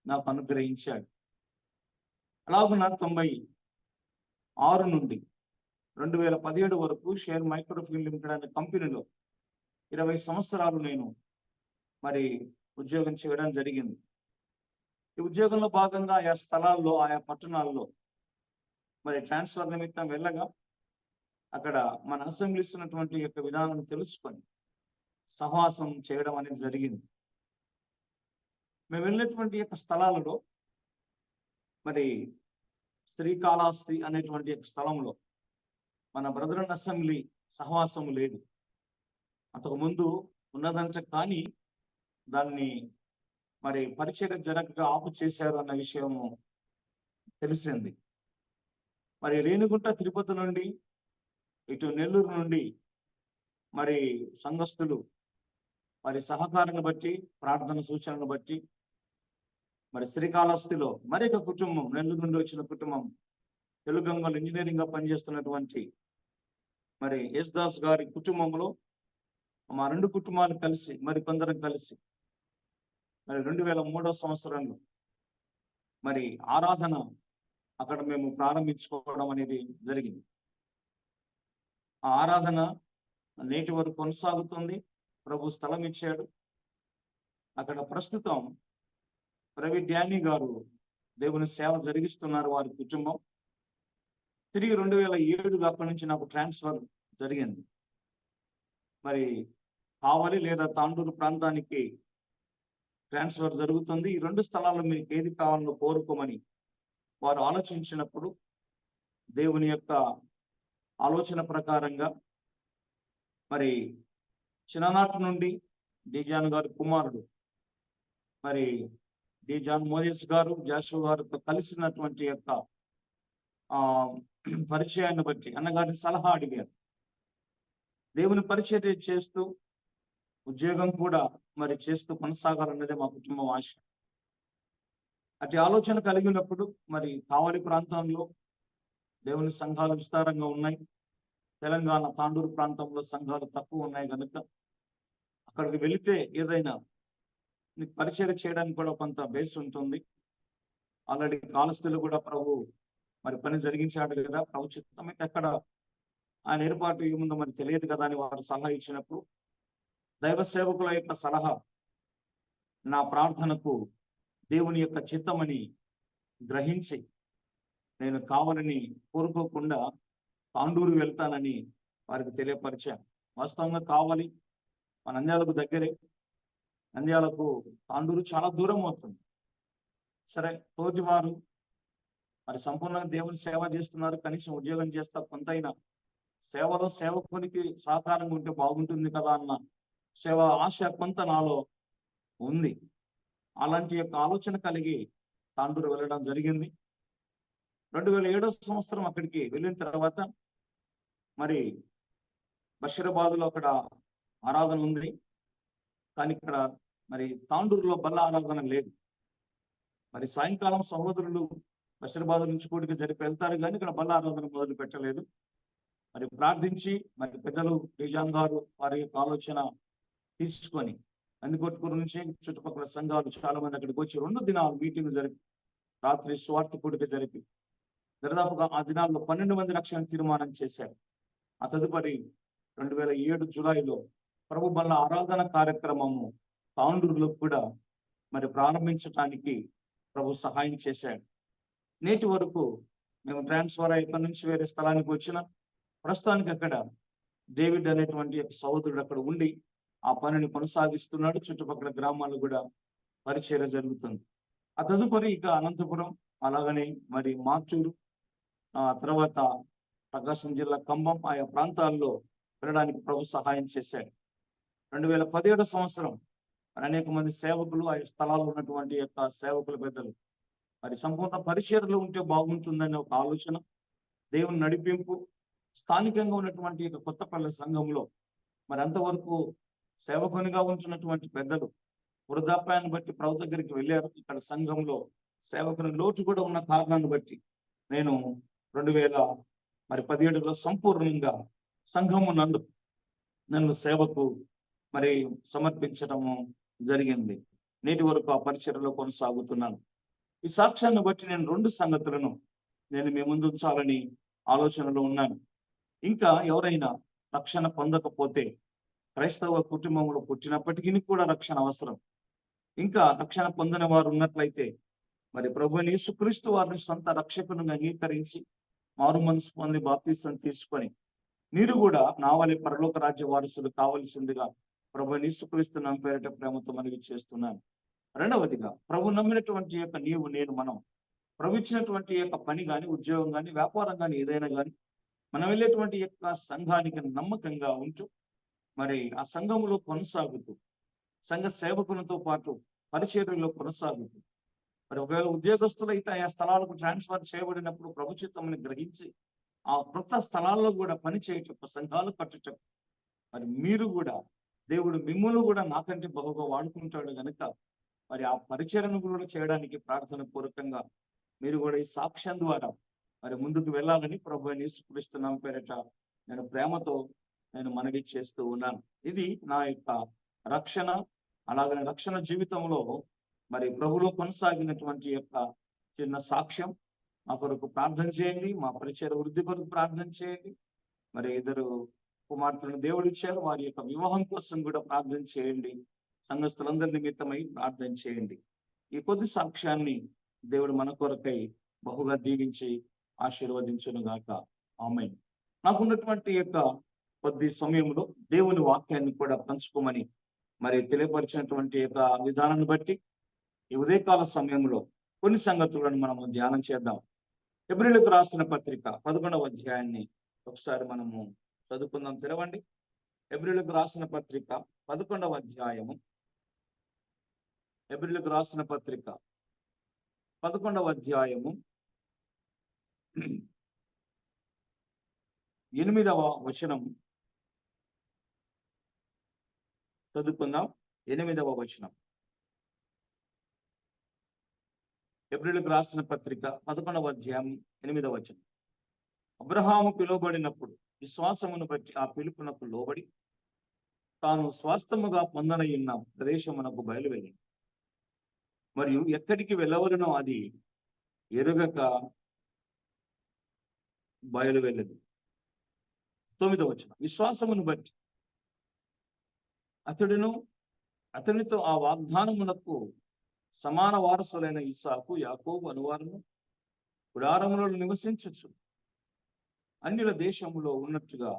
నాకు అనుగ్రహించాడు. అలాగున 96 నుండి 2017 వరకు షేర్ మైక్రోఫిన్ లిమిటెడ్ అనే కంపెనీలో 20 సంవత్సరాలు నేను మరి ఉద్యోగం చేయడం జరిగింది. ఈ ఉద్యోగంలో భాగంగా ఆయా స్థలాల్లో, ఆయా పట్టణాల్లో మరి ట్రాన్స్ఫర్ నిమిత్తం వెళ్ళగా అక్కడ మన అసెంబ్లీస్ ఉన్నటువంటి యొక్క విధానం తెలుసుకొని సహవాసం చేయడం అనేది జరిగింది. మేము వెళ్ళినటువంటి యొక్క స్థలాలలో మరి శ్రీకాళహస్తి అనేటువంటి యొక్క స్థలంలో మన బ్రదరన్ అసెంబ్లీ సహవాసం లేదు. అంతకు ముందు ఉన్నదంట, కానీ దాన్ని మరి పరిచర్య జరగక ఆపు చేశారు అన్న విషయము తెలిసింది. మరి రేణిగుంట తిరుపతి నుండి ఇటు నెల్లూరు నుండి మరి సంఘస్థులు మరి సహకారాన్ని బట్టి, ప్రార్థన సూచనను బట్టి మరి శ్రీకాళహస్తిలో మరొక కుటుంబం, నెల్లూరు నుండి వచ్చిన కుటుంబం, తెలుగంగల్ ఇంజనీరింగ్ గా పనిచేస్తున్నటువంటి మరి యేసుదాస్ గారి కుటుంబంలో మా 2 కుటుంబాలు కలిసి మరి కొందరం కలిసి మరి 2003వ సంవత్సరంలో మరి ఆరాధన అక్కడ మేము ప్రారంభించుకోవడం అనేది జరిగింది. ఆ ఆరాధన నేటి వరకు కొనసాగుతుంది. ప్రభు స్థలం ఇచ్చాడు. అక్కడ ప్రస్తుతం రవి డ్యానీ గారు దేవుని సేవ జరిగిస్తున్నారు, వారి కుటుంబం. తిరిగి 2007లో అక్కడి నుంచి నాకు ట్రాన్స్ఫర్ జరిగింది. మరి కావలి లేదా తాండూరు ప్రాంతానికి ట్రాన్స్ఫర్ జరుగుతుంది. ఈ 2 స్థలాల్లో మీకు ఏది కావాలో కోరుకోమని వారు ఆలోచించినప్పుడు దేవుని యొక్క ఆలోచన ప్రకారంగా మరి చిన్ననాటి నుండి డిజాన్ గారి కుమారుడు మరి డిజాన్ మోజెస్ గారు జాషువా గారితో కలిసినటువంటి యొక్క పరిచయాన్ని బట్టి అన్నగారిని సలహా అడిగారు. దేవుని పరిచర్య చేస్తూ ఉద్యోగం కూడా మరి చేస్తూ కొనసాగాలన్నదే మా కుటుంబం ఆశ. అటు ఆలోచన కలిగినప్పుడు మరి కావలి ప్రాంతంలో దేవుని సంఘాలు విస్తారంగా ఉన్నాయి. తెలంగాణ తాండూరు ప్రాంతంలో సంఘాలు తక్కువ ఉన్నాయి కనుక అక్కడికి వెళితే ఏదైనా పరిచయం చేయడానికి కూడా కొంత బేస్ ఉంటుంది. ఆల్రెడీ కాలస్తులు కూడా ప్రభు మరి పని జరిగించాడు కదా, ప్రభు చిత్తమైతే అక్కడ ఆయన ఏర్పాటు ఏముందో మరి తెలియదు కదా అని వారు సలహా ఇచ్చినప్పుడు దైవ సేవకుల యొక్క సలహా నా ప్రార్థనకు దేవుని యొక్క చిత్తమని గ్రహించి నేను కావాలని కోరుకోకుండా తాండూరు వెళ్తానని వారికి తెలియపరిచాను. వాస్తవంగా కావాలి మన నంద్యాలకు దగ్గరే, నంద్యాలకు తాండూరు చాలా దూరం అవుతుంది. సరే, తోటి వారు మరి సంపూర్ణంగా దేవుని సేవ చేస్తున్నారు, కనీసం ఉద్యోగం చేస్తా కొంతైనా సేవలో సేవకునికి సహకారంగా ఉంటే బాగుంటుంది కదా అన్న సేవ ఆశ కొంత నాలో ఉంది. అలాంటి యొక్క ఆలోచన కలిగి తాండూరు వెళ్ళడం జరిగింది. 2007వ సంవత్సరం అక్కడికి వెళ్ళిన తర్వాత మరి బషీరాబాద్లో అక్కడ ఆరాధన ఉంది, కానీ ఇక్కడ మరి తాండూరులో బల్ల ఆరాధన లేదు. మరి సాయంకాలం సహోదరులు బషీరాబాద్ నుంచి కూడికి జరిపి వెళ్తారు, కానీ ఇక్కడ బల్ల ఆరాధన మొదలు పెట్టలేదు. మరి ప్రార్థించి మరి పెద్దలు డిజాన్ గారు వారి యొక్క ఆలోచన తీసుకొని అందుకొట్టుకూరు నుంచి చుట్టుపక్కల సంఘాలు చాలా మంది అక్కడికి వచ్చి 2 దినాలు మీటింగ్ జరిపి రాత్రి స్వార్థ కూడిక జరిపి దాదాపుగా ఆ దినాల్లో 12 మంది రక్షణ తీర్మానం చేశారు. ఆ తదుపరి 2007 జూలైలో ప్రభు బల్ల ఆరాధన కార్యక్రమము తాండూరులో కూడా మరి ప్రారంభించడానికి ప్రభు సహాయం చేశాడు. నేటి వరకు మేము ట్రాన్స్ఫర్ ఇక్కడి నుంచి వేరే స్థలానికి వచ్చిన ప్రస్తుతానికి అక్కడ డేవిడ్ అనేటువంటి సహోదరుడు అక్కడ ఉండి ఆ పనిని కొనసాగిస్తున్నాడు. చుట్టుపక్కల గ్రామాలు కూడా పరిచర్య జరుగుతుంది. ఆ తదుపరి ఇక అనంతపురం, అలాగనే మరి మార్చూరు, తర్వాత ప్రకాశం జిల్లా ఖమ్మం, ఆయా ప్రాంతాల్లో వెళ్ళడానికి ప్రభు సహాయం చేశాడు. 2017 సంవత్సరం అనేక మంది సేవకులు ఆయా స్థలాల్లో ఉన్నటువంటి యొక్క సేవకుల పెద్దలు మరి సంపూర్ణ పరిచర్యలో ఉంటే బాగుంటుందనే ఒక ఆలోచన, దేవుని నడిపింపు, స్థానికంగా ఉన్నటువంటి కొత్తపల్లి సంఘంలో మరి అంతవరకు సేవకునిగా ఉంటున్నటువంటి పెద్దలు వృద్ధాప్యాన్ని బట్టి ప్రభు దగ్గరికి వెళ్ళారు. ఇక్కడ సంఘంలో సేవకుని లోటు కూడా ఉన్న కారణాన్ని బట్టి నేను 2017లో సంపూర్ణంగా సంఘము నన్ను సేవకు మరి సమర్పించడము జరిగింది. నేటి వరకు ఆ పరిచర్యలో కొనసాగుతున్నాను. ఈ సాక్ష్యాన్ని బట్టి నేను 2 సంగతులను నేను మీ ముందు ఉంచాలని ఆలోచనలో ఉన్నాను. ఇంకా ఎవరైనా రక్షణ పొందకపోతే, క్రైస్తవ కుటుంబంలో పుట్టినప్పటికీ కూడా రక్షణ అవసరం. ఇంకా రక్షణ పొందని వారు ఉన్నట్లయితే మరి ప్రభువైన యేసుక్రీస్తు వారిని సొంత రక్షకునిగా అంగీకరించి మారు మనసు పొంది బాప్తిసం తీసుకొని మీరు కూడా నా వలె పరలోక రాజ్య వారసులు కావలసిందిగా ప్రభువైన యేసుక్రీస్తు నామమున పేరిట ప్రేమతో మనవి చేస్తున్నాను. రెండవదిగా ప్రభు నమ్మినటువంటి యొక్క నీవు నేను మనం ప్రభు ఇచ్చినటువంటి యొక్క పని కానీ, ఉద్యోగం కానీ, వ్యాపారం కానీ, ఏదైనా కానీ మనం వెళ్ళేటువంటి యొక్క సంఘానికి నమ్మకంగా ఉంటూ మరి ఆ సంఘములో కొనసాగుతూ సంఘ సేవకులతో పాటు పరిచర్యలో కొనసాగుతూ మరి ఒకవేళ ఉద్యోగస్తులు అయితే ఆయా స్థలాలకు ట్రాన్స్ఫర్ చేయబడినప్పుడు ప్రభు చిత్తమని గ్రహించి ఆ కొత్త స్థలాల్లో కూడా పని చేయటం సంఘాలు కట్టటం మరి మీరు కూడా దేవుడు మిమ్మల్ని కూడా నాకంటే బహుగా వాడుకుంటాడు కనుక మరి ఆ పరిచర్యను కూడా చేయడానికి ప్రార్థన పూర్వకంగా మీరు కూడా ఈ సాక్ష్యం ద్వారా మరి ముందుకు వెళ్ళాలని ప్రభు యేసుక్రీస్తు పేరిట నేను ప్రేమతో నేను మనవి చేస్తూ ఉన్నాను. ఇది నా యొక్క రక్షణ, అలాగనే రక్షణ జీవితంలో మరి ప్రభులో కొనసాగినటువంటి యొక్క చిన్న సాక్ష్యం. మా కొరకు ప్రార్థన చేయండి, మా పరిచయ వృద్ధి కొరకు ప్రార్థన చేయండి. మరి 2 కుమార్తెలను దేవుడు ఇచ్చారు, వారి యొక్క వివాహం కోసం కూడా ప్రార్థన చేయండి. సంఘస్థులందరి నిమిత్తమై ప్రార్థన చేయండి. ఈ కొద్ది సాక్ష్యాన్ని దేవుడు మన కొరకై బహుగా దీవించి ఆశీర్వదించును గాక. ఆమేన్. నాకున్నటువంటి యొక్క కొద్ది సమయంలో దేవుని వాక్యాన్ని కూడా పంచుకోమని మరి తెలియపరిచినటువంటి యొక్క విధానాన్ని బట్టి ఈ ఉదయకాల సమయంలో కొన్ని సంగతులను మనము ధ్యానం చేద్దాం. హెబ్రీయులకు రాసిన పత్రిక 11వ అధ్యాయాన్ని ఒకసారి మనము చదువుకుందాం. తెరవండి. హెబ్రీయులకు రాసిన పత్రిక 11వ అధ్యాయము. హెబ్రీయులకు రాసిన పత్రిక 11వ అధ్యాయము 8వ వచనం చదువుకుందాం. 8వ వచనం. హెబ్రీయులకు రాసిన పత్రిక 11వ అధ్యాయం 8వ వచనం. అబ్రహాము పిలువబడినప్పుడు విశ్వాసమును బట్టి ఆ పిలుపునకు లోబడి తాను స్వాస్థ్యముగా పొందనయున్న ప్రదేశమునకు బయలువెళ్ళి మరియు ఎక్కడికి వెళ్ళవలనో అది ఎరుగక బయలువెళ్ళదు. 9వ వచనం. విశ్వాసమును బట్టి అతడును అతనితో ఆ వాగ్దానమునకు సమాన వారసులైన ఇస్సాకు, యాకోబు అనువారును గుడారములో నివసించచ్చు అన్యుల దేశములో ఉన్నట్టుగా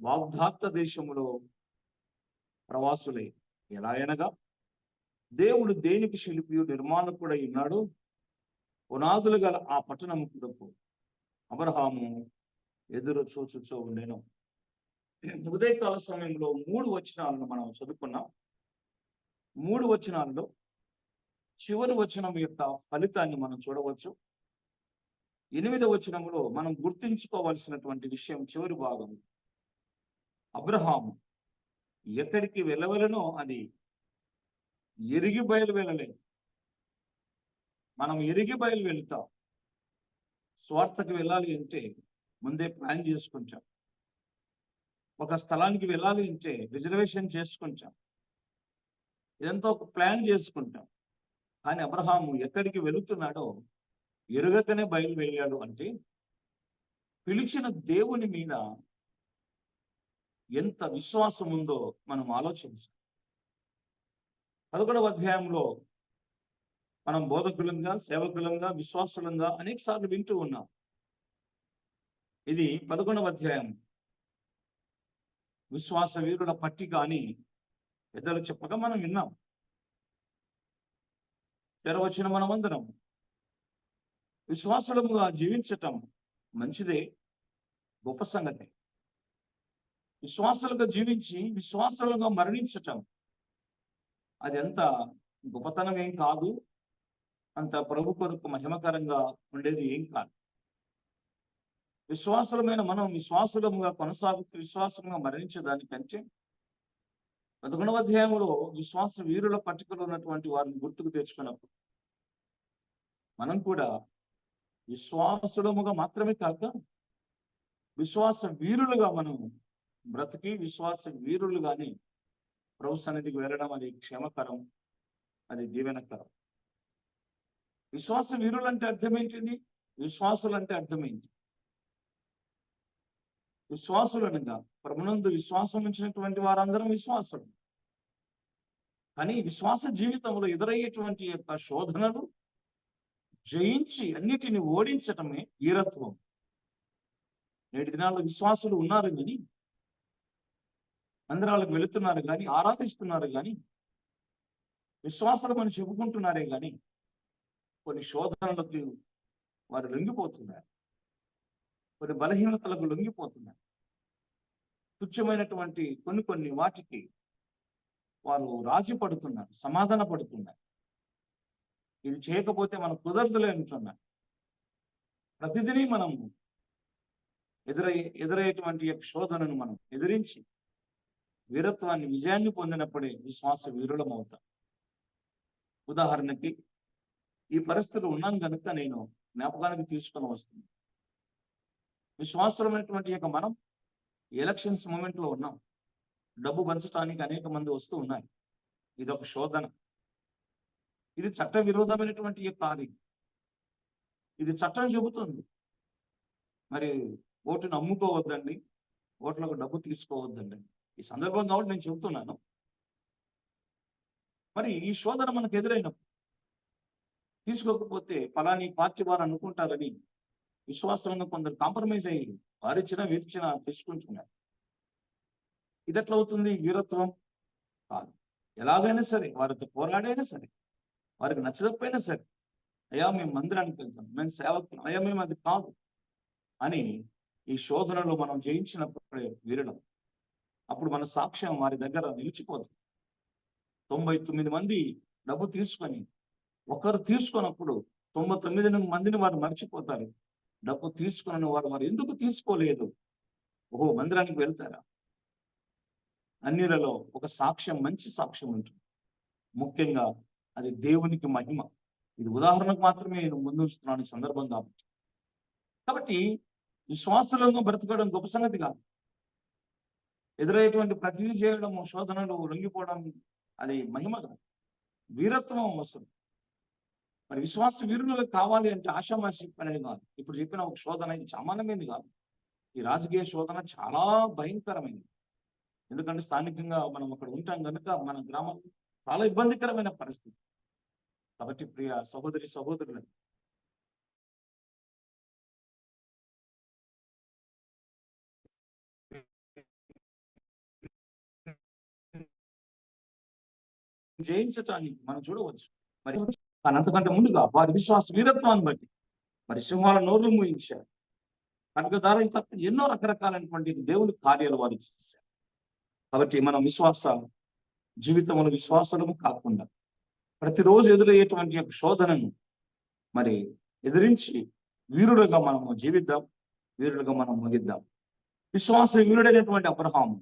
వాగ్దాత్త దేశములో ప్రవాసులై ఎలా అనగా దేవుడు దేనికి శిల్పియు నిర్మాణకుడై ఉన్నాడు, పునాదులు గల ఆ పట్టణము కొరకు అబ్రహాము ఎదురు చూచుచూ ఉండెను. ఉదయకాల సమయంలో 3 వచనాలను మనం చదువుకున్నాం. 3 వచనాల్లో చివరి వచనం యొక్క ఫలితాన్ని మనం చూడవచ్చు. 8వ వచనంలో మనం గుర్తించుకోవాల్సినటువంటి విషయం చివరి భాగం. అబ్రహాము ఎక్కడికి వెళ్ళవలనో అది ఎరిగి బయలు వెళ్ళలేదు. మనం ఎరిగి బయలు వెళుతాం. స్వార్థకు వెళ్ళాలి అంటే ముందే ప్లాన్ చేసుకుంటాం. ఒక స్థలానికి వెళ్ళాలి అంటే రిజర్వేషన్ చేసుకుంటాం. ఇదంతా ఒక ప్లాన్ చేసుకుంటాం. కానీ అబ్రహాము ఎక్కడికి వెళుతున్నాడో ఎరుగకనే బయలు వెళ్ళాడు. అంటే పిలిచిన దేవుని మీద ఎంత విశ్వాసం ఉందో మనం ఆలోచించాం. 11వ అధ్యాయంలో మనం బోధకులంగా, సేవకులంగా, విశ్వాసులంగా అనేక సార్లు వింటూ ఉన్నాం. ఇది 11వ అధ్యాయం విశ్వాస వీరుల పట్టిక అని పెద్దలు చెప్పగా మనం విన్నాం. తెరవచ్చిన మనమందరం విశ్వాసులముగా జీవించటం మంచిదే, గొప్ప సంగతి. విశ్వాసులుగా జీవించి విశ్వాసులుగా మరణించటం అది ఎంత గొప్పతనం ఏం కాదు, అంత ప్రభు కొరకు మహిమకరంగా ఉండేది ఏం కాదు. విశ్వాసులమైన మనం విశ్వాసులముగా కొనసాగుతూ విశ్వాసంగా మరణించేదానికంటే 11వ అధ్యాయంలో విశ్వాస వీరుల పట్టికలో ఉన్నటువంటి వారిని గుర్తుకు తెచ్చుకున్నప్పుడు మనం కూడా విశ్వాసులముగా మాత్రమే కాక విశ్వాస వీరులుగా మనం బ్రతికి విశ్వాస వీరులుగానే ప్రభు సన్నిధికి వెళ్ళడం అది క్షేమకరం, అది దీవెనకరం. విశ్వాస వీరులు అంటే అర్థం ఏంటిది? విశ్వాసులు అంటే అర్థం ఏంటి? విశ్వాసులు అనగా ప్రభునందు విశ్వాసం ఉంచినటువంటి వారందరం విశ్వాసులు. కానీ విశ్వాస జీవితంలో ఎదురయ్యేటువంటి యొక్క శోధనలు జయించి అన్నిటిని ఓడించటమే వీరత్వం. నేటి దినాల్లో విశ్వాసులు ఉన్నారు కానీ, మందిరాలకు వెళుతున్నారు కానీ, ఆరాధిస్తున్నారు కానీ విశ్వాసాలు మనం చెప్పుకుంటున్నారే కానీ కొన్ని శోధనలకు వారు లొంగిపోతున్నారు, కొన్ని బలహీనతలకు లొంగిపోతున్నారు, తుచ్చమైనటువంటి కొన్ని వాటికి వారు రాజీ పడుతున్నారు, సమాధాన పడుతున్నారు. ఇది చేయకపోతే మనం కుదరదులే అంటున్నారు. ప్రతిదినీ మనం ఎదురయ్యేటువంటి శోధనను మనం ఎదిరించి వీరత్వాన్ని, విజయాన్ని పొందినప్పుడే విశ్వాస వీరులం అవుతాం. ఉదాహరణకి ఈ పరిస్థితులు ఉన్నాను కనుక నేను జ్ఞాపకానికి తీసుకొని వస్తుంది. విశ్వాసమైనటువంటి మనం ఎలక్షన్స్ మూమెంట్ లో ఉన్నాం. డబ్బు పంచడానికి అనేక మంది వస్తూ ఉన్నారు. ఇది ఒక శోధన. ఇది చట్ట విరోధమైనటువంటి కార్యం. ఇది చట్టం చెబుతుంది మరి ఓటును అమ్ముకోవద్దండి, ఓట్లకు డబ్బు తీసుకోవద్దండి. ఈ సందర్భం కాబట్టి నేను చెబుతున్నాను. మరి ఈ శోధన మనకు ఎదురైనప్పుడు తీసుకోకపోతే ఫలాని పార్టీ వారు అనుకుంటారని విశ్వాసంగా కొందరు కాంప్రమైజ్ అయ్యి వారిచ్చినా వీరిచ్చినా తెచ్చుకుంటున్నారు. ఇది ఎట్లా అవుతుంది? వీరత్వం కాదు. ఎలాగైనా సరే వారితో పోరాడైనా సరే, వారికి నచ్చకపోయినా సరే, అయ్యా మేము మందిరానికి వెళ్తాం, మేము సేవకులు, అయ్యా మేము అది కాదు అని ఈ శోధనలో మనం జయించినప్పుడే వీరడం. అప్పుడు మన సాక్ష్యం వారి దగ్గర నిలిచిపోతుంది. 99 మంది డబ్బు తీసుకొని ఒకరు తీసుకున్నప్పుడు 99 మందిని వారు మర్చిపోతారు. డబ్బు తీసుకున్న వారు ఎందుకు తీసుకోలేదు? ఓహో, మందిరానికి వెళ్తారా? అన్నిలలో ఒక సాక్ష్యం, మంచి సాక్ష్యం ఉంటుంది. ముఖ్యంగా అది దేవునికి మహిమ. ఇది ఉదాహరణకు మాత్రమే నేను ముందుంచుతున్నాను ఈ సందర్భం కాబట్టి విశ్వాసంలో బ్రతకడం గొప్ప సంగతి కాదు. ఎదురయ్యేటువంటి ప్రతిదీ చేయడం, శోధనలు లొంగిపోవడం అది మహిమ కాదు, వీరత్వం అవసరం. మరి విశ్వాస వీరులుగా కావాలి అంటే ఆషామాషి అనేది కాదు. ఇప్పుడు చెప్పిన ఒక శోధన ఇది సామాన్యమైనది కాదు. ఈ రాజకీయ శోధన చాలా భయంకరమైనది. ఎందుకంటే స్థానికంగా మనం అక్కడ ఉంటాం కనుక మన గ్రామం చాలా ఇబ్బందికరమైన పరిస్థితి. కాబట్టి ప్రియ సహోదరి సహోదరులు, జయించటానికి మనం చూడవచ్చు. మరి అంతకంటే ముందుగా వారి విశ్వాస వీరత్వాన్ని బట్టి మరి సింహాల నోర్లు మూయించారు, ఖడ్గదారులు తప్ప ఎన్నో రకరకాలైనటువంటి దేవుని కార్యాలు వారు చేశారు. కాబట్టి మనం విశ్వాస జీవితంలో విశ్వాసము కాకుండా ప్రతిరోజు ఎదురయ్యేటువంటి శోధనను మరి ఎదిరించి వీరుడుగా మనము జీవిద్దాం, వీరుడుగా మనం ముగిద్దాం. విశ్వాస వీరుడైనటువంటి అబ్రహాము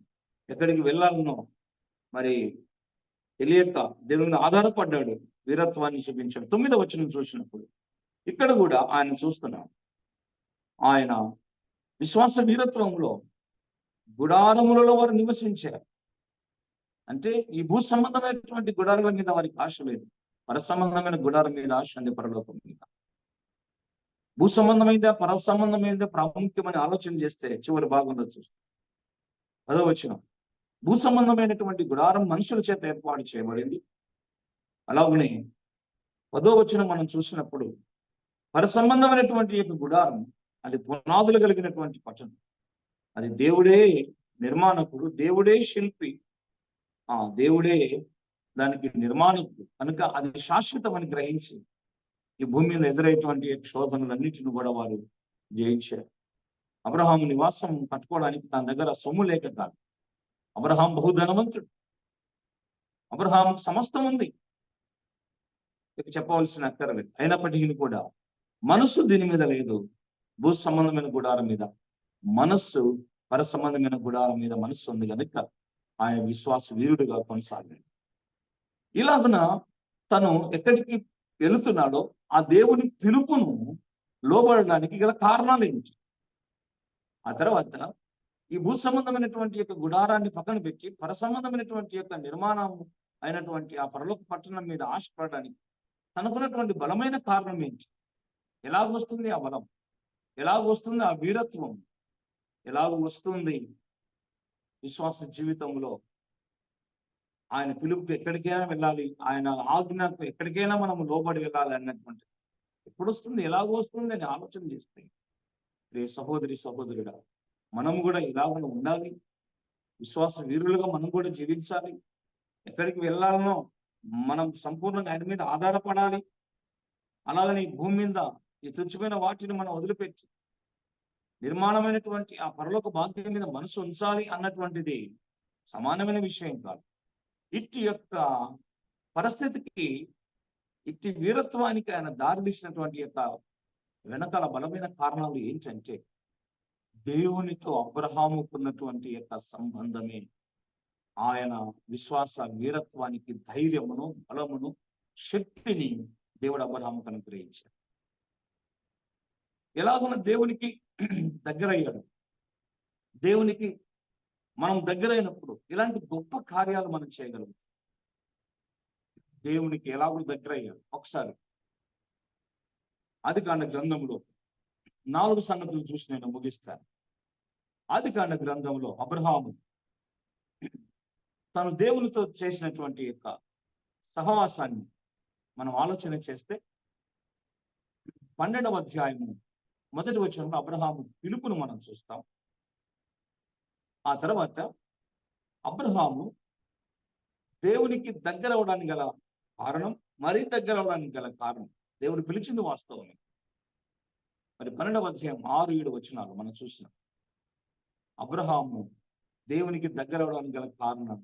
ఎక్కడికి వెళ్ళాలనో మరి తెలియక దేవుని ఆధారపడ్డాడు, వీరత్వాన్ని చూపించాడు. 9వ వచనం చూసినప్పుడు ఇక్కడ కూడా ఆయన చూస్తున్నాం. ఆయన విశ్వాస వీరత్వంలో గుడారములలో వారు నివసించారు. అంటే ఈ భూ సంబంధమైనటువంటి గుడారాల మీద వారికి ఆశ లేదు, పర సంబంధమైన గుడారం మీద ఆశ అండి. పరలోకం మీద భూ సంబంధమైందా పర సంబంధమైందా ప్రాముఖ్యమని ఆలోచన చేస్తే చివరి భాగంలో చూస్తాం. 10వ వచనం, భూ సంబంధమైనటువంటి గుడారం మనుషుల చేత ఏర్పాటు చేయబడింది. అలాగనే 10వ వచనం మనం చూసినప్పుడు పర సంబంధమైనటువంటి యొక్క గుడారం అది పునాదులు కలిగినటువంటి పట్టణం. అది దేవుడే నిర్మాణకుడు, దేవుడే శిల్పి, దేవుడే దానికి నిర్మాణకుడు కనుక అది శాశ్వతమని గ్రహించి ఈ భూమి మీద ఎదురయ్యేటువంటి శోధనలన్నిటిని కూడా వారు జయించారు. అబ్రహాము నివాసం కట్టుకోవడానికి తన దగ్గర సొమ్ము లేక కాదు. అబ్రహాం బహుధనవంతుడు, అబ్రహాంకు సమస్తం ఉంది, ఇక చెప్పవలసిన అక్కర్లేదు. అయినప్పటికీ కూడా మనస్సు దీని మీద లేదు, భూ సంబంధమైన గుడారం మీద మనస్సు, పర సంబంధమైన గుడారం మీద మనస్సు ఉంది కనుక ఆయన విశ్వాస వీరుడుగా కొనసాగాడు. ఇలాగున తను ఎక్కడికి వెళుతున్నాడో ఆ దేవుని పిలుపును లోబడడానికి గల కారణాలు ఏమిటి? ఆ తర్వాత ఈ భూ సంబంధమైనటువంటి యొక్క గుడారాన్ని పక్కన పెట్టి పర సంబంధమైనటువంటి యొక్క నిర్మాణం అయినటువంటి ఆ పరలోక పట్టణం మీద ఆశపడడానికి తనకున్నటువంటి బలమైన కారణం ఏంటి? ఎలాగొస్తుంది ఆ బలం? ఎలాగొస్తుంది ఆ వీరత్వం? ఎలాగ వస్తుంది విశ్వాస జీవితంలో? ఆయన పిలుపుకి ఎక్కడికైనా వెళ్ళాలి, ఆయన ఆజ్ఞకు ఎక్కడికైనా మనం లోబడి వెళ్ళాలి అన్నటువంటి ఎప్పుడు వస్తుంది, ఎలాగో వస్తుంది అని ఆలోచన చేస్తే రే సహోదరి సహోదరుడా, మనం కూడా ఇలాగ ఉండాలి, విశ్వాస వీరులుగా మనం కూడా జీవించాలి. ఎక్కడికి వెళ్ళాలనో మనం సంపూర్ణంగా ఆయన మీద ఆధారపడాలి. అలాగని భూమి మీద ఈ తుచ్చమైన వాటిని మనం వదిలిపెట్టి నిర్మాణమైనటువంటి ఆ పరలోక భాగ్యం మీద మనసు ఉంచాలి అన్నటువంటిది సమానమైన విషయం కాదు. ఇట్టి యొక్క పరిస్థితికి, ఇట్టి వీరత్వానికి ఆయన దారి తీసినటువంటి యొక్క వెనకాల బలమైన కారణాలు ఏంటంటే, దేవునితో అబ్రహాముకున్నటువంటి యొక్క సంబంధమే ఆయన విశ్వాస వీరత్వానికి ధైర్యమును, బలమును, శక్తిని దేవుడు అబ్రహాముకు అనుగ్రహించాడు. ఎలాగున్న దేవునికి దగ్గరయ్యాడు. దేవునికి మనం దగ్గరైనప్పుడు ఇలాంటి గొప్ప కార్యాలు మనం చేయగలుగుతాం. దేవునికి ఎలాగో దగ్గరయ్యాడు. ఒకసారి ఆదికాండ గ్రంథంలో 4 సంగతులు చూసి నేను ముగిస్తాను. ఆదికాండ గ్రంథంలో అబ్రహాము తను దేవునితో చేసినటువంటి యొక్క సహవాసాన్ని మనం ఆలోచన చేస్తే 12వ అధ్యాయము 1వ వచనంలో అబ్రహాము పిలుపును మనం చూస్తాం. ఆ తర్వాత అబ్రహాము దేవునికి దగ్గర అవడానికి గల కారణం, మరీ దగ్గర అవడానికి గల కారణం, దేవుడు పిలిచింది వాస్తవమే. మరి 12వ అధ్యాయం 6-7 వచనాలు మనం చూసినాం. అబ్రహాము దేవునికి దగ్గర అవడానికి గల కారణం,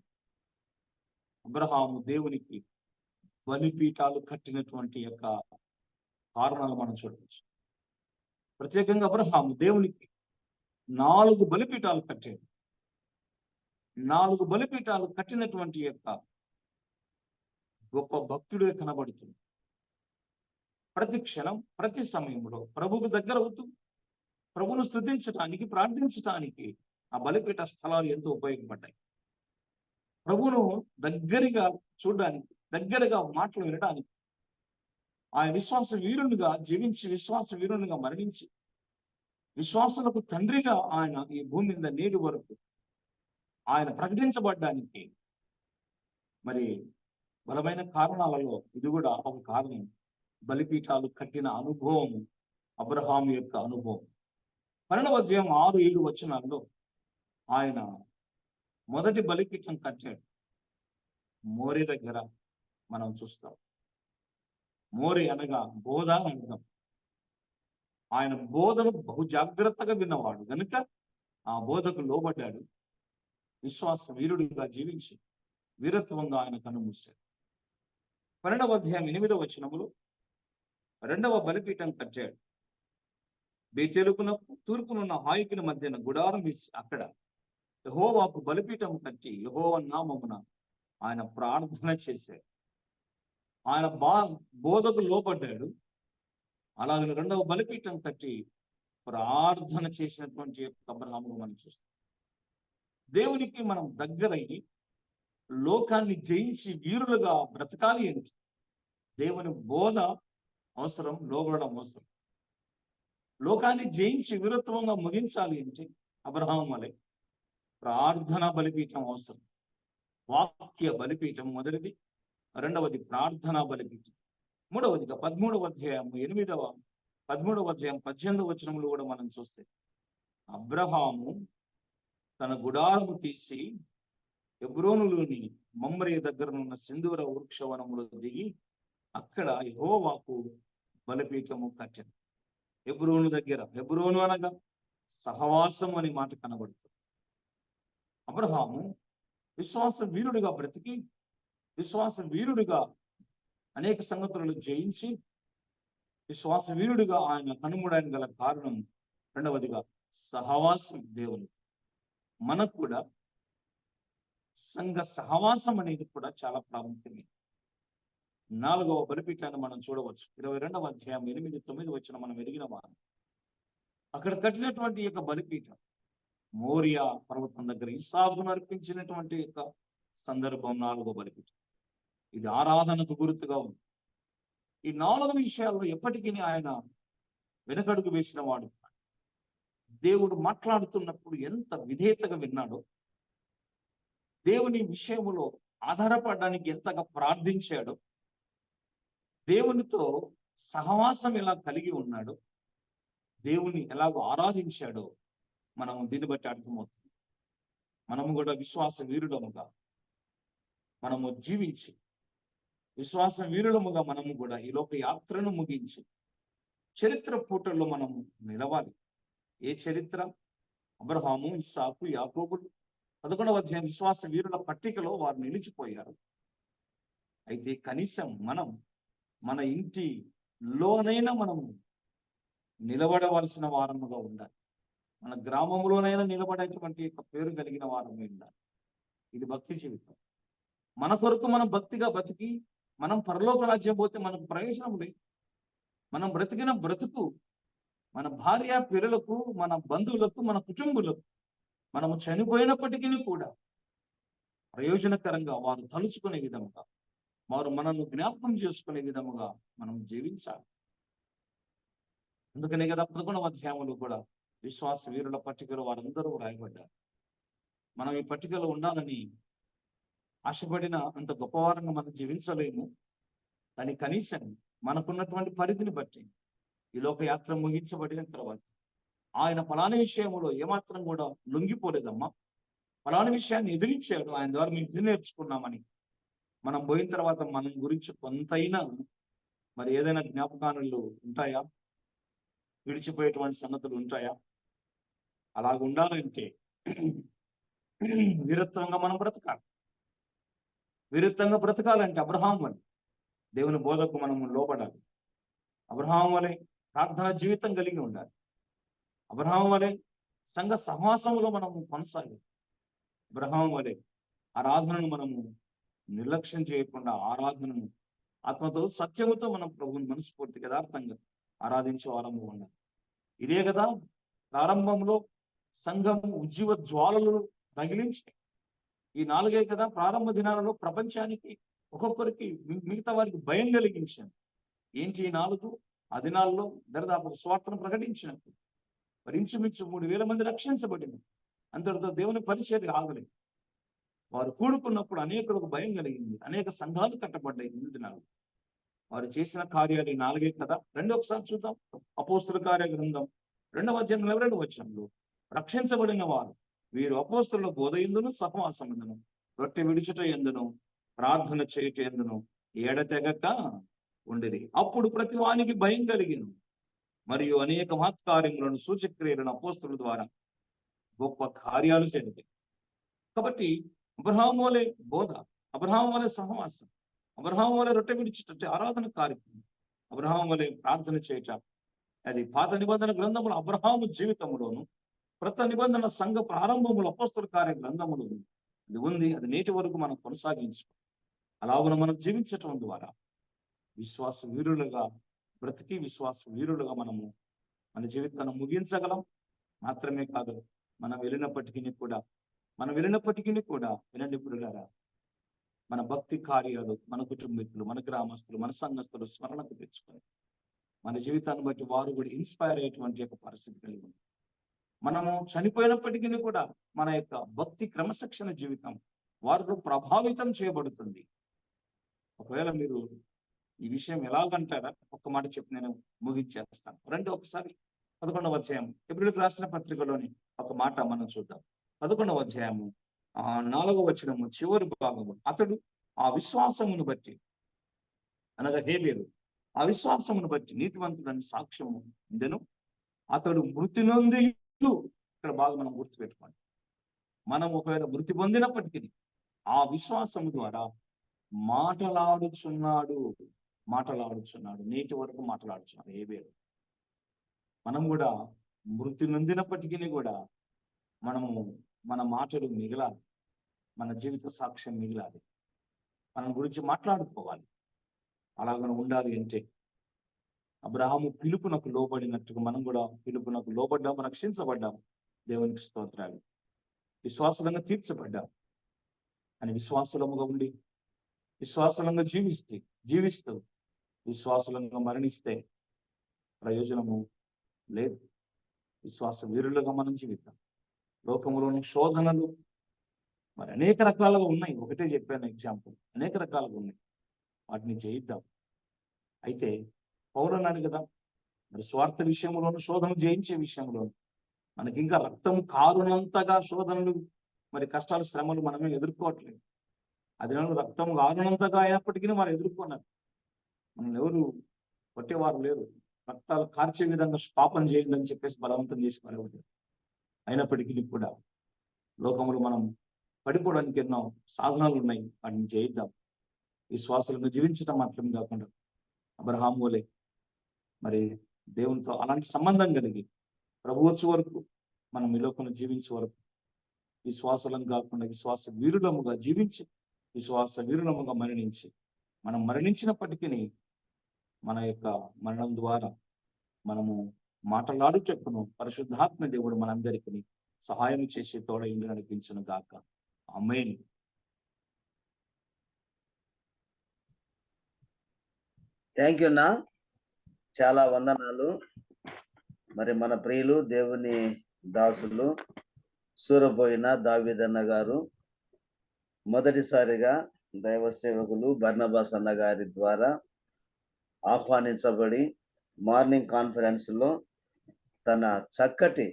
అబ్రహాము దేవునికి బలిపీఠాలు కట్టినటువంటి యొక్క కారణాలు మనం చూడవచ్చు. ప్రత్యేకంగా అబ్రహాము దేవునికి 4 బలిపీఠాలు కట్టాడు. 4 బలిపీఠాలు కట్టినటువంటి యొక్క గొప్ప భక్తుడే కనబడుతుంది. ప్రతి క్షణం, ప్రతి సమయంలో ప్రభువుకు దగ్గర అవుతూ ప్రభువును స్తుతించటానికి, ప్రార్థించటానికి ఆ బలిపీఠ స్థలాలు ఎంతో ఉపయోగపడ్డాయి. ప్రభువును దగ్గరగా చూడడానికి, దగ్గరగా మాటలు వినడానికి, ఆయన విశ్వాస వీరునిగా జీవించి, విశ్వాస వీరునిగా మరణించి, విశ్వాసులకు తండ్రిగా ఆయన ఈ భూమి మీద నేటి వరకు ఆయన ప్రకటించబడ్డానికి మరి బలమైన కారణాలలో ఇది కూడా ఒక కారణం. బలిపీఠాలు కట్టిన అనుభవం అబ్రహాము యొక్క అనుభవం. 12వ అధ్యాయం 6-7 వచనాల్లో ఆయన మొదటి బలిపీఠం కట్టాడు. మోరే దగ్గర మనం చూస్తాం. మోరే అనగా బోధ అనగా ఆయన బోధను బహు జాగ్రత్తగా విన్నవాడు కనుక ఆ బోధకు లోబడ్డాడు. విశ్వాస వీరుడిగా జీవించి వీరత్వంగా ఆయన కనుమూశాడు. 12వ అధ్యాయం 8వ వచనములో 2వ బలిపీఠం కట్టాడు. బేతేలుకునకు తూర్పునున్న హాయికిన మధ్యన గుడారం వేసి అక్కడ యెహోవాకు బలిపీఠం కట్టి యెహోవా నామమున ఆయన ప్రార్థన చేశాడు. ఆయన బోధకు లోబడ్డాడు. అలాగే 2వ బలిపీఠం కట్టి ప్రార్థన చేసినటువంటి అబ్రహామును మనం చూస్తాం. దేవునికి మనం దగ్గరయ్యి లోకాన్ని జయించి వీరులుగా బ్రతకాలి ఏంటి? దేవుని బోధ అవసరం, లోబడడం అవసరం. లోకాన్ని జయించి వీరత్వంగా ముగించాలి ఏంటి? అబ్రహాము వలె ప్రార్థనా బలిపీఠం అవసరం. వాక్య బలిపీఠం మొదటిది, 2వది ప్రార్థనా బలిపీఠం. 3వదిగా 13వ అధ్యాయం 18వ వచనంలో కూడా మనం చూస్తే అబ్రహాము తన గుడారము తీసి హెబ్రోనులోని మమ్రే దగ్గరనున్న సింధూర వృక్షవనములో దిగి అక్కడ యెహోవాకు బలిపీఠము కట్టాడు. హెబ్రోను దగ్గర, హెబ్రోను అనగా సహవాసం అనే మాట కనబడుతుంది. అబ్రహాము విశ్వాస వీరుడిగా బ్రతికి, విశ్వాస వీరుడిగా అనేక సంగతులను జయించి, విశ్వాస వీరుడిగా ఆయన కనుమూడని గల కారణం 2వదిగా సహవాసం దేవుని. మనకు కూడా సంఘ సహవాసం అనేది కూడా చాలా ప్రాముఖ్యమైనది. 4వ బలిపీఠాన్ని మనం చూడవచ్చు. 22వ అధ్యాయం 8-9 వచ్చిన మనం ఎరిగిన వారు. అక్కడ కట్టినటువంటి యొక్క బలిపీఠం మోరియా పర్వతం దగ్గర ఇస్సాకును అర్పించినటువంటి యొక్క సందర్భం 4వ బలిపీఠం. ఇది ఆరాధనకు గుర్తుగా ఉంది. ఈ 4 విషయాల్లో ఎప్పటికీ ఆయన వెనకడుగు వేసిన వాడు. దేవుడు మాట్లాడుతున్నప్పుడు ఎంత విధేయతగా విన్నాడో, దేవుని విషయములో ఆధారపడడానికి ఎంతగా ప్రార్థించాడో, దేవునితో సహవాసం ఎలా కలిగి ఉన్నాడో, దేవుని ఎలాగో ఆరాధించాడో మనం దీన్ని బట్టి అర్థమవుతుంది. మనము కూడా విశ్వాస వీరుడముగా మనము జీవించి విశ్వాస వీరులముగా మనము కూడా ఈ లోక యాత్రను ముగించి చరిత్ర పూటల్లో మనము నిలవాలి. ఏ చరిత్ర? అబ్రహాము, ఇస్సాకు, యాకోబులు 11వ అధ్యాయం విశ్వాస వీరుల పట్టికలో వారు నిలిచిపోయారు. అయితే కనీసం మనం మన ఇంటిలోనైనా మనము నిలబడవలసిన వారముగా ఉండాలి. మన గ్రామంలోనైనా నిలబడేటువంటి పేరు కలిగిన వారమే ఉండాలి. ఇది భక్తి జీవితం. మన కొరకు మనం భక్తిగా బతికి మనం పరలోక రాజ్యం పోతే మనకు ప్రయోజనం లేదు. మనం బ్రతికిన బ్రతుకు మన భార్య పిల్లలకు, మన బంధువులకు, మన కుటుంబులకు మనము చనిపోయినప్పటికీ కూడా ప్రయోజనకరంగా వారు తలుచుకునే విధముగా, వారు మనల్ని జ్ఞాపకం చేసుకునే విధముగా మనం జీవించాలి. అందుకనే కదా 11వ అధ్యాయంలో కూడా విశ్వాస వీరుల పట్టికలో వారందరూ రాయబడ్డారు. మనం ఈ పట్టికలో ఉండాలని ఆశపడిన అంత గొప్పవారంగా మనం జీవించలేము. కానీ కనీసం మనకున్నటువంటి పరిధిని బట్టి ఈ లోక యాత్ర ముగించబడిన తర్వాత ఆయన ఫలాని విషయంలో ఏమాత్రం కూడా లొంగిపోలేదమ్మా, ఫలాని విషయాన్ని ఎదిరించాడు, ఆయన ద్వారా మేము ఇది నేర్చుకున్నామని మనం పోయిన తర్వాత మనం గురించి కొంతైనా మరి ఏదైనా జ్ఞాపకాలు ఉంటాయా? విడిచిపోయేటువంటి సంగతులు ఉంటాయా? అలాగ ఉండాలంటే వీరత్వంగా మనం బ్రతకాలి. వీరత్వంగా బ్రతకాలంటే అబ్రహాం వలె దేవుని బోధకు మనము లోబడాలి. అబ్రహాం వలె ప్రార్థన జీవితం కలిగి ఉండాలి. అబ్రహాం వలె సంఘ సహవాసంలో మనము కొనసాగాలి. అబ్రహాం వలె ఆరాధనను మనము నిర్లక్ష్యం చేయకుండా ఆరాధనను ఆత్మతో సత్యముతో మనం ప్రభువుని మనస్ఫూర్తి యథార్థంగా ఆరాధించే వారము ఉండాలి. ఇదే కదా ప్రారంభంలో సంఘం ఉజ్జీవ జ్వాలలు రగిలించి ఈ 4 కదా ప్రారంభ దినాలలో ప్రపంచానికి ఒక్కొక్కరికి మిగతా వారికి భయం కలిగించాను. ఏంటి ఈ 4? ఆ దినాల్లో దరిదాపు స్వార్థను ప్రకటించినప్పుడు మరి ఇంచుమించు 3,000 మంది రక్షించబడింది. అంతటితో దేవుని పరిచర్య ఆగలేదు. వారు కూడుకున్నప్పుడు అనేకులకు భయం కలిగింది. అనేక సంఘాలు కట్టబడ్డాయి. 8 దినాలు వారు చేసిన కార్యాలు 4 కదా. ఒకసారి చూద్దాం. అపోస్తుల కార్య గ్రంథం 2వ అధ్యాయం 22వ వచనంలో రక్షించబడిన వారు వీరు అపోస్తుల బోధ యందును సహవాసమందును రొట్టె విడుచుట యందును ప్రార్థన చేయుట యందును ఎడతెగక ఉండిరి. అప్పుడు ప్రతి వానికి భయం కలిగిను. మరియు అనేక మహత్కార్యములను సూచక్రియలను అపోస్తుల ద్వారా గొప్ప కార్యాలు జరిగాయి. కాబట్టి అబ్రహాము వలె బోధ, అబ్రహాము వలె సహవాసం, అబ్రహాము వలె రొట్టె విడిచుట ఆరాధన కార్యక్రమం, అబ్రహాము వలె ప్రార్థన చేయట, అది పాత నిబంధన గ్రంథములు అబ్రహాము జీవితంలోను క్రొత్త నిబంధన సంఘ ప్రారంభములు అపోస్తుల కార్య గ్రంథములు అది ఉంది. అది నేటి వరకు మనం కొనసాగించు. అలాగున మనం జీవించటం ద్వారా విశ్వాస వీరులుగా బ్రతికి విశ్వాస వీరులుగా మనము మన జీవితాన్ని ముగించగలం. మాత్రమే కాదు, మనం వెళ్ళినప్పటికీ కూడా వినండి ప్రియులారా, మన భక్తి కార్యాలు మన కుటుంబీకులు, మన గ్రామస్తులు, మన సంఘస్థులు స్మరణకు తెచ్చుకొని మన జీవితాన్ని బట్టి వారు కూడా ఇన్స్పైర్ అయ్యేటువంటి ఒక పరిస్థితి కలిగి ఉంది. మనము చనిపోయినప్పటికీ కూడా మన యొక్క భక్తి క్రమశిక్షణ జీవితం వారిలో ప్రభావితం చేయబడుతుంది. ఒకవేళ మీరు ఈ విషయం ఎలాగంటారా ఒక్క మాట చెప్పి నేను ముగించేస్తాను. ఒకసారి 11వ అధ్యాయం ఎబ్రియులకు రాసిన పత్రికలోని ఒక మాట మనం చూద్దాం. 11వ అధ్యాయము 4వ వచనము చివరి భాగము. అతడు ఆ విశ్వాసమును బట్టి, అనగా హేబేలు ఆ విశ్వాసమును బట్టి నీతివంతుడని సాక్ష్యము ఇందెను. అతడు మృతి నొంది, ఇక్కడ బాగా మనం గుర్తుపెట్టుకోండి, మనం ఒకవేళ మృతి పొందినప్పటికీ ఆ విశ్వాసము ద్వారా మాటలాడుచున్నాడు. నేటి వరకు మాట్లాడుచున్నాడు హేబేలు. మనం కూడా మృతి నొందినప్పటికీ కూడా మనము మన మాటలు మిగలాలి, మన జీవిత సాక్ష్యం మిగలాలి, మన గురించి మాట్లాడుకోవాలి. అలాగ ఉండాలి అంటే అబ్రహాము పిలుపునకు లోబడినట్టుగా మనం కూడా పిలుపునకు లోబడ్డాము, రక్షించబడ్డాము. దేవునికి స్తోత్రాలు. విశ్వాసంగా తీర్చబడ్డాము అని విశ్వాసముగా ఉండి విశ్వాసంగా జీవిస్తూ విశ్వాసంగా మరణిస్తే ప్రయోజనము లేదు. విశ్వాస వీరులుగా మనం జీవిద్దాం. లోకంలోని శోధనలు మరి అనేక రకాలుగా ఉన్నాయి. ఒకటే చెప్పాను ఎగ్జాంపుల్, అనేక రకాలుగా ఉన్నాయి. వాటిని జయిద్దాం. అయితే పౌలు అన్నాడు కదా, మరి స్వార్థ విషయంలోను శోధన జయించే విషయంలోను మనకి ఇంకా రక్తం కారునంతగా శోధనలు మరి కష్టాలు శ్రమలు మనమే ఎదుర్కోవట్లేదు. అది రక్తం గారునంతగా అయినప్పటికీ వారు ఎదుర్కొన్నారు. మనల్ని ఎవరు కొట్టేవారు లేరు. రక్తాలు కార్చే విధంగా పాపం చేయండి అని చెప్పేసి బలవంతం చేసి మరొకటి. అయినప్పటికీ కూడా లోకంలో మనం పడిపోవడానికి ఎన్నో సాధనాలు ఉన్నాయి, వాటిని చేయిద్దాం. విశ్వాసాలను జీవించడం మాత్రం కాకుండా అబ్రహాం వలె మరి దేవునితో అలాంటి సంబంధం కలిగి ప్రభువచ్చు వరకు మనం ఈ లోకంలో జీవించే వరకు విశ్వాసాలను కాకుండా విశ్వాస వీరులముగా జీవించి విశ్వాస వీరులముగా మరణించి మనం మరణించినప్పటికీ మన యొక్క మరణం ద్వారా మనము మాట్లాడుటకును పరిశుద్ధాత్మ దేవుడు మనందరికీ సహాయం చేసి తోడ ఇండు నడిపించును గాక. ఆమేన్. థ్యాంక్ యూ అన్నా, చాలా వందనాలు. మరి మన ప్రియులు దేవుని దాసులు సూరబోయిన దావీదన్న గారు మొదటిసారిగా దైవ సేవకులు బర్నబాస్ అన్న గారి ద్వారా ఆహ్వానించబడి మార్నింగ్ కాన్ఫరెన్స్ లో తన చక్కటి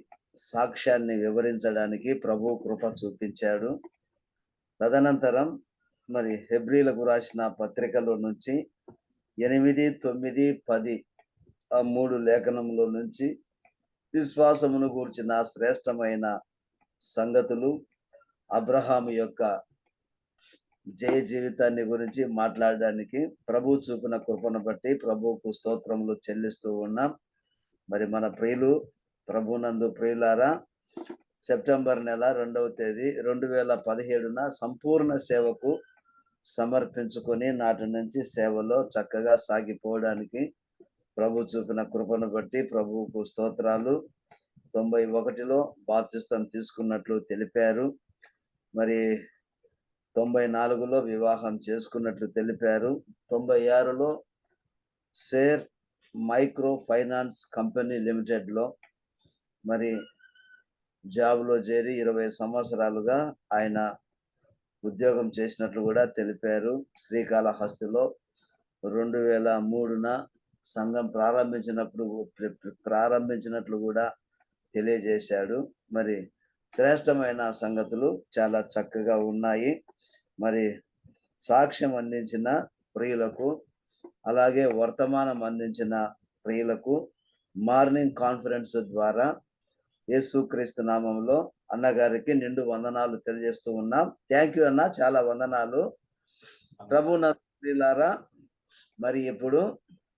సాక్ష్యాన్ని వివరించడానికి ప్రభు కృప చూపించాడు. తదనంతరం మరి హెబ్రీలకు రాసిన పత్రికలో నుంచి 8, 9, 10 ఆ 3 లేఖనంలో నుంచి విశ్వాసమును గూర్చిన శ్రేష్టమైన సంగతులు, అబ్రహాము యొక్క జయ జీవితాన్ని గురించి మాట్లాడడానికి ప్రభు చూపిన కృపను బట్టి ప్రభువుకు స్తోత్రములు చెల్లిస్తూ ఉన్నాం. మరి మన ప్రియులు ప్రభునందు ప్రియులారా, సెప్టెంబర్ నెల 2వ తేదీ 2017న సంపూర్ణ సేవకు సమర్పించుకొని నాటి నుంచి సేవలో చక్కగా సాగిపోవడానికి ప్రభు చూపిన కృపను బట్టి ప్రభువుకు స్తోత్రాలు. 91లో బాప్తిస్తం తీసుకున్నట్లు తెలిపారు. మరి 94లో వివాహం చేసుకున్నట్లు తెలిపారు. 96లో share micro finance company limited లో మరి జాబ్ లో చేరి 20 సంవత్సరాలుగా ఆయన ఉద్యోగం చేసినట్లు కూడా తెలిపారు. శ్రీకాళహస్తిలో 2003న సంఘం ప్రారంభించినట్లు కూడా తెలియజేశాడు. మరి శ్రేష్టమైన సంగతులు చాలా చక్కగా ఉన్నాయి. మరి సాక్ష్యం అందించిన ప్రియులకు, అలాగే వర్తమానం అందించిన ప్రియులకు మార్నింగ్ కాన్ఫరెన్స్ ద్వారా యేసుక్రీస్తు నామంలో అన్నగారికి నిండు వందనాలు తెలియజేస్తూ ఉన్నాం. థ్యాంక్ యూ అన్న, చాలా వందనాలు. ప్రభునారా, మరి ఇప్పుడు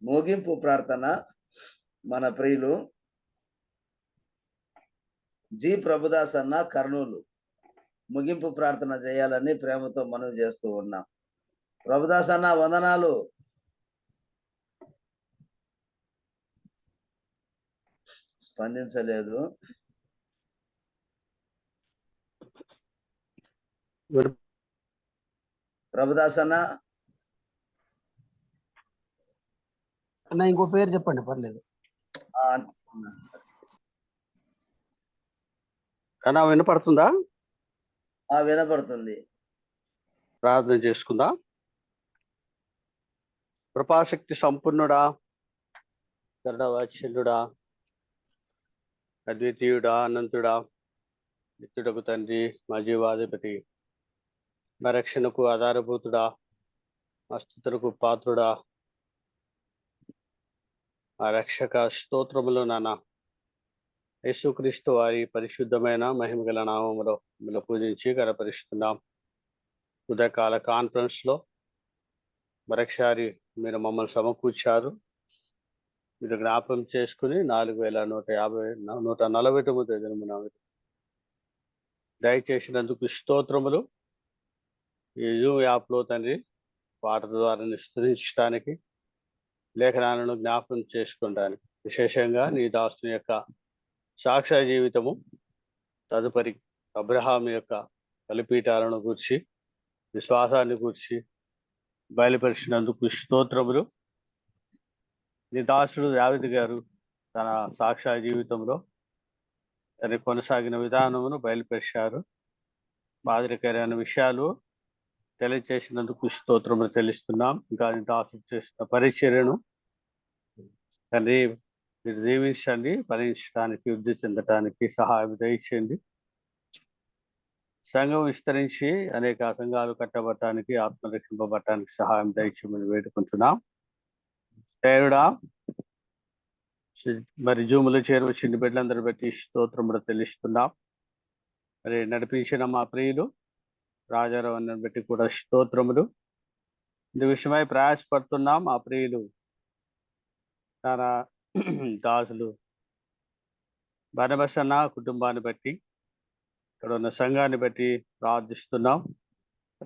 ముగింపు ప్రార్థన మన ప్రియులు జి ప్రభుదాస్ అన్న కర్నూలు ముగింపు ప్రార్థన చేయాలని ప్రేమతో మనవి చేస్తూ ఉన్నాం. ప్రభుదాస్ అన్న వందనాలు. స్పందించలేదు. ప్రభుదాస్ అన్న అన్న ఇంకో పేరు చెప్పండి, పర్లేదు. అన్నా వినపడుతుందా? వినపడుతుంది. ప్రార్థన చేసుకుందా. కృపాశక్తి సంపూర్ణుడా, కరుణావాత్సల్యుడా, అద్వితీయుడా, అనంతుడా, నిత్యుడకు తండ్రి, మా జీవాధిపతి, మా రక్షణకు ఆధారభూతుడా, మా స్తుతులకు పాత్రుడా, ఆ రక్షక స్తోత్రములు నాన్న యేసుక్రీస్తు వారి పరిశుద్ధమైన మహిమగల నామములో మిమ్మల్ని పూజించి గణపరుస్తున్నాం. ఉదయకాల కాన్ఫరెన్స్ లో మరొకసారి మీరు మమ్మల్ని సమకూర్చారు. మీరు జ్ఞాపకం చేసుకుని 4149 దినమున దయచేసినందుకు స్తోత్రములు. ఈ జూమ్ యాప్ లో తండ్రి పాట ద్వారా స్తుతించడానికి, లేఖనాలను జ్ఞాపకం చేసుకోవడానికి, విశేషంగా నీ దాసుని యొక్క సాక్ష్య జీవితము, తదుపరి అబ్రహాం యొక్క బలిపీఠాలను గూర్చి, విశ్వాసాన్ని గూర్చి బయలుపరిచినందుకు స్తోత్రములు. నీ దాసుడు దావీదు గారు తన సాక్ష్య జీవితంలో తన కొనసాగిన విధానమును బయలుపరిచారు. మాదిరికరమైన విషయాలు తెలియచేసినందుకు స్తోత్రములు తెలుస్తున్నాం. ఇంకా నీ దాసుడు చేసిన పరిచర్యను తండ్రి మీరు దీవించండి, ఫలించడానికి, వృద్ధి చెందటానికి సహాయం దయచేయండి. సంఘం విస్తరించి అనేక సంఘాలు కట్టబడటానికి ఆత్మరక్షింపబడటానికి సహాయం దయచేయమని వేడుకుంటున్నాం. దేవుడా, మరి జూములు చేరువచ్చిన బిడ్డలందరూ బట్టి స్తోత్రములు తెలుస్తున్నాం. మరి నడిపించిన మా ప్రియులు రాజారావు అన్నని బట్టి కూడా స్తోత్రములు. ఇందు విషయమై ప్రయాసపడుతున్నాం. మా ప్రియులు తన దాసులు బర్నబాస్ అన్న కుటుంబాన్ని బట్టి, ఇక్కడ ఉన్న సంఘాన్ని బట్టి ప్రార్థిస్తున్నాం.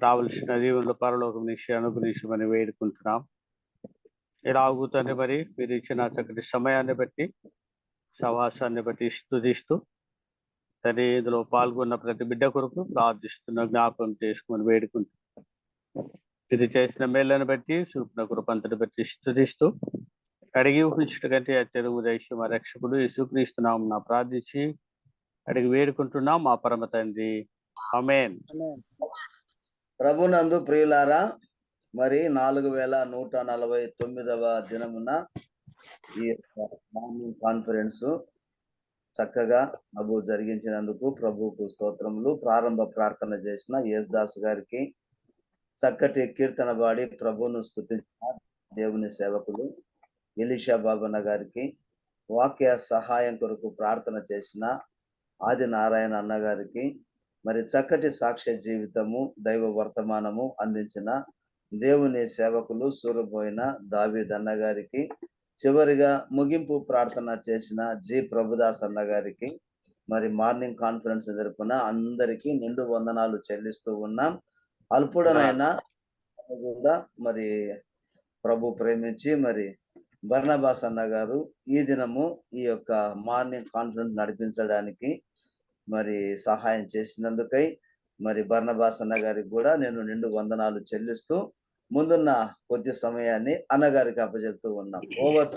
రావలసిన దీవులు పరలోకం నుంచి అనుగ్రహించమని వేడుకుంటున్నాం. ఇలాగూ తండ్రి మరి మీరు ఇచ్చిన చక్కటి సమయాన్ని బట్టి, సహవాసాన్ని బట్టి స్తుతిస్తూ తండ్రి ఇందులో పాల్గొన్న ప్రతి బిడ్డ కొరకు ప్రార్థిస్తున్న జ్ఞాపకం చేసుకుని వేడుకుంటున్నాం. ఇది చేసిన మేళ్లను బట్టి చూపిన కృపంతని బట్టి స్తుతిస్తూ అడిగి ఊహించుట కంటే అత్యధిక దయచేసి మా రక్షకుడు యేసుక్రీస్తున్నాం నా ప్రార్థించి అడిగి వేడుకుంటున్నాం మా పరమ తండ్రి. ఆమేన్. ప్రభునందు ప్రియులారా, మరి 4149వ దినమున ఈ మార్నింగ్ కాన్ఫరెన్స్ చక్కగా ప్రభు జరిగించినందుకు ప్రభువుకు స్తోత్రములు. ప్రారంభ ప్రార్థన చేసిన యేసుదాస్ గారికి, చక్కటి కీర్తన పాడి ప్రభువును స్తుతించిన దేవుని సేవకులు ఎలీషా బాబన్న గారికి, వాక్య సహాయం కొరకు ప్రార్థన చేసిన ఆది నారాయణ అన్న గారికి, మరి చక్కటి సాక్ష్య జీవితము దైవ వర్తమానము అందించిన దేవుని సేవకులు సూరబోయిన దావీద్ అన్న గారికి, చివరిగా ముగింపు ప్రార్థన చేసిన జి ప్రభుదాస్ అన్న గారికి, మరి మార్నింగ్ కాన్ఫరెన్స్ జరుపున అందరికీ నిండు వందనాలు చెల్లిస్తూ ఉన్నాం. అల్పుడనైనా కూడా మరి ప్రభు ప్రేమించి మరి బర్నబాస్ అన్న గారు ఈ దినము ఈ యొక్క మార్నింగ్ కాన్ఫరెన్స్ నడిపించడానికి మరి సహాయం చేసినందుకై మరి బర్నబాస్ అన్న గారికి కూడా నేను నిండు వందనాలు చెల్లిస్తూ ముందున్న కొద్ది సమయాన్ని అన్నగారికి అప్పచెప్తూ ఉన్నాం. ఓవర్.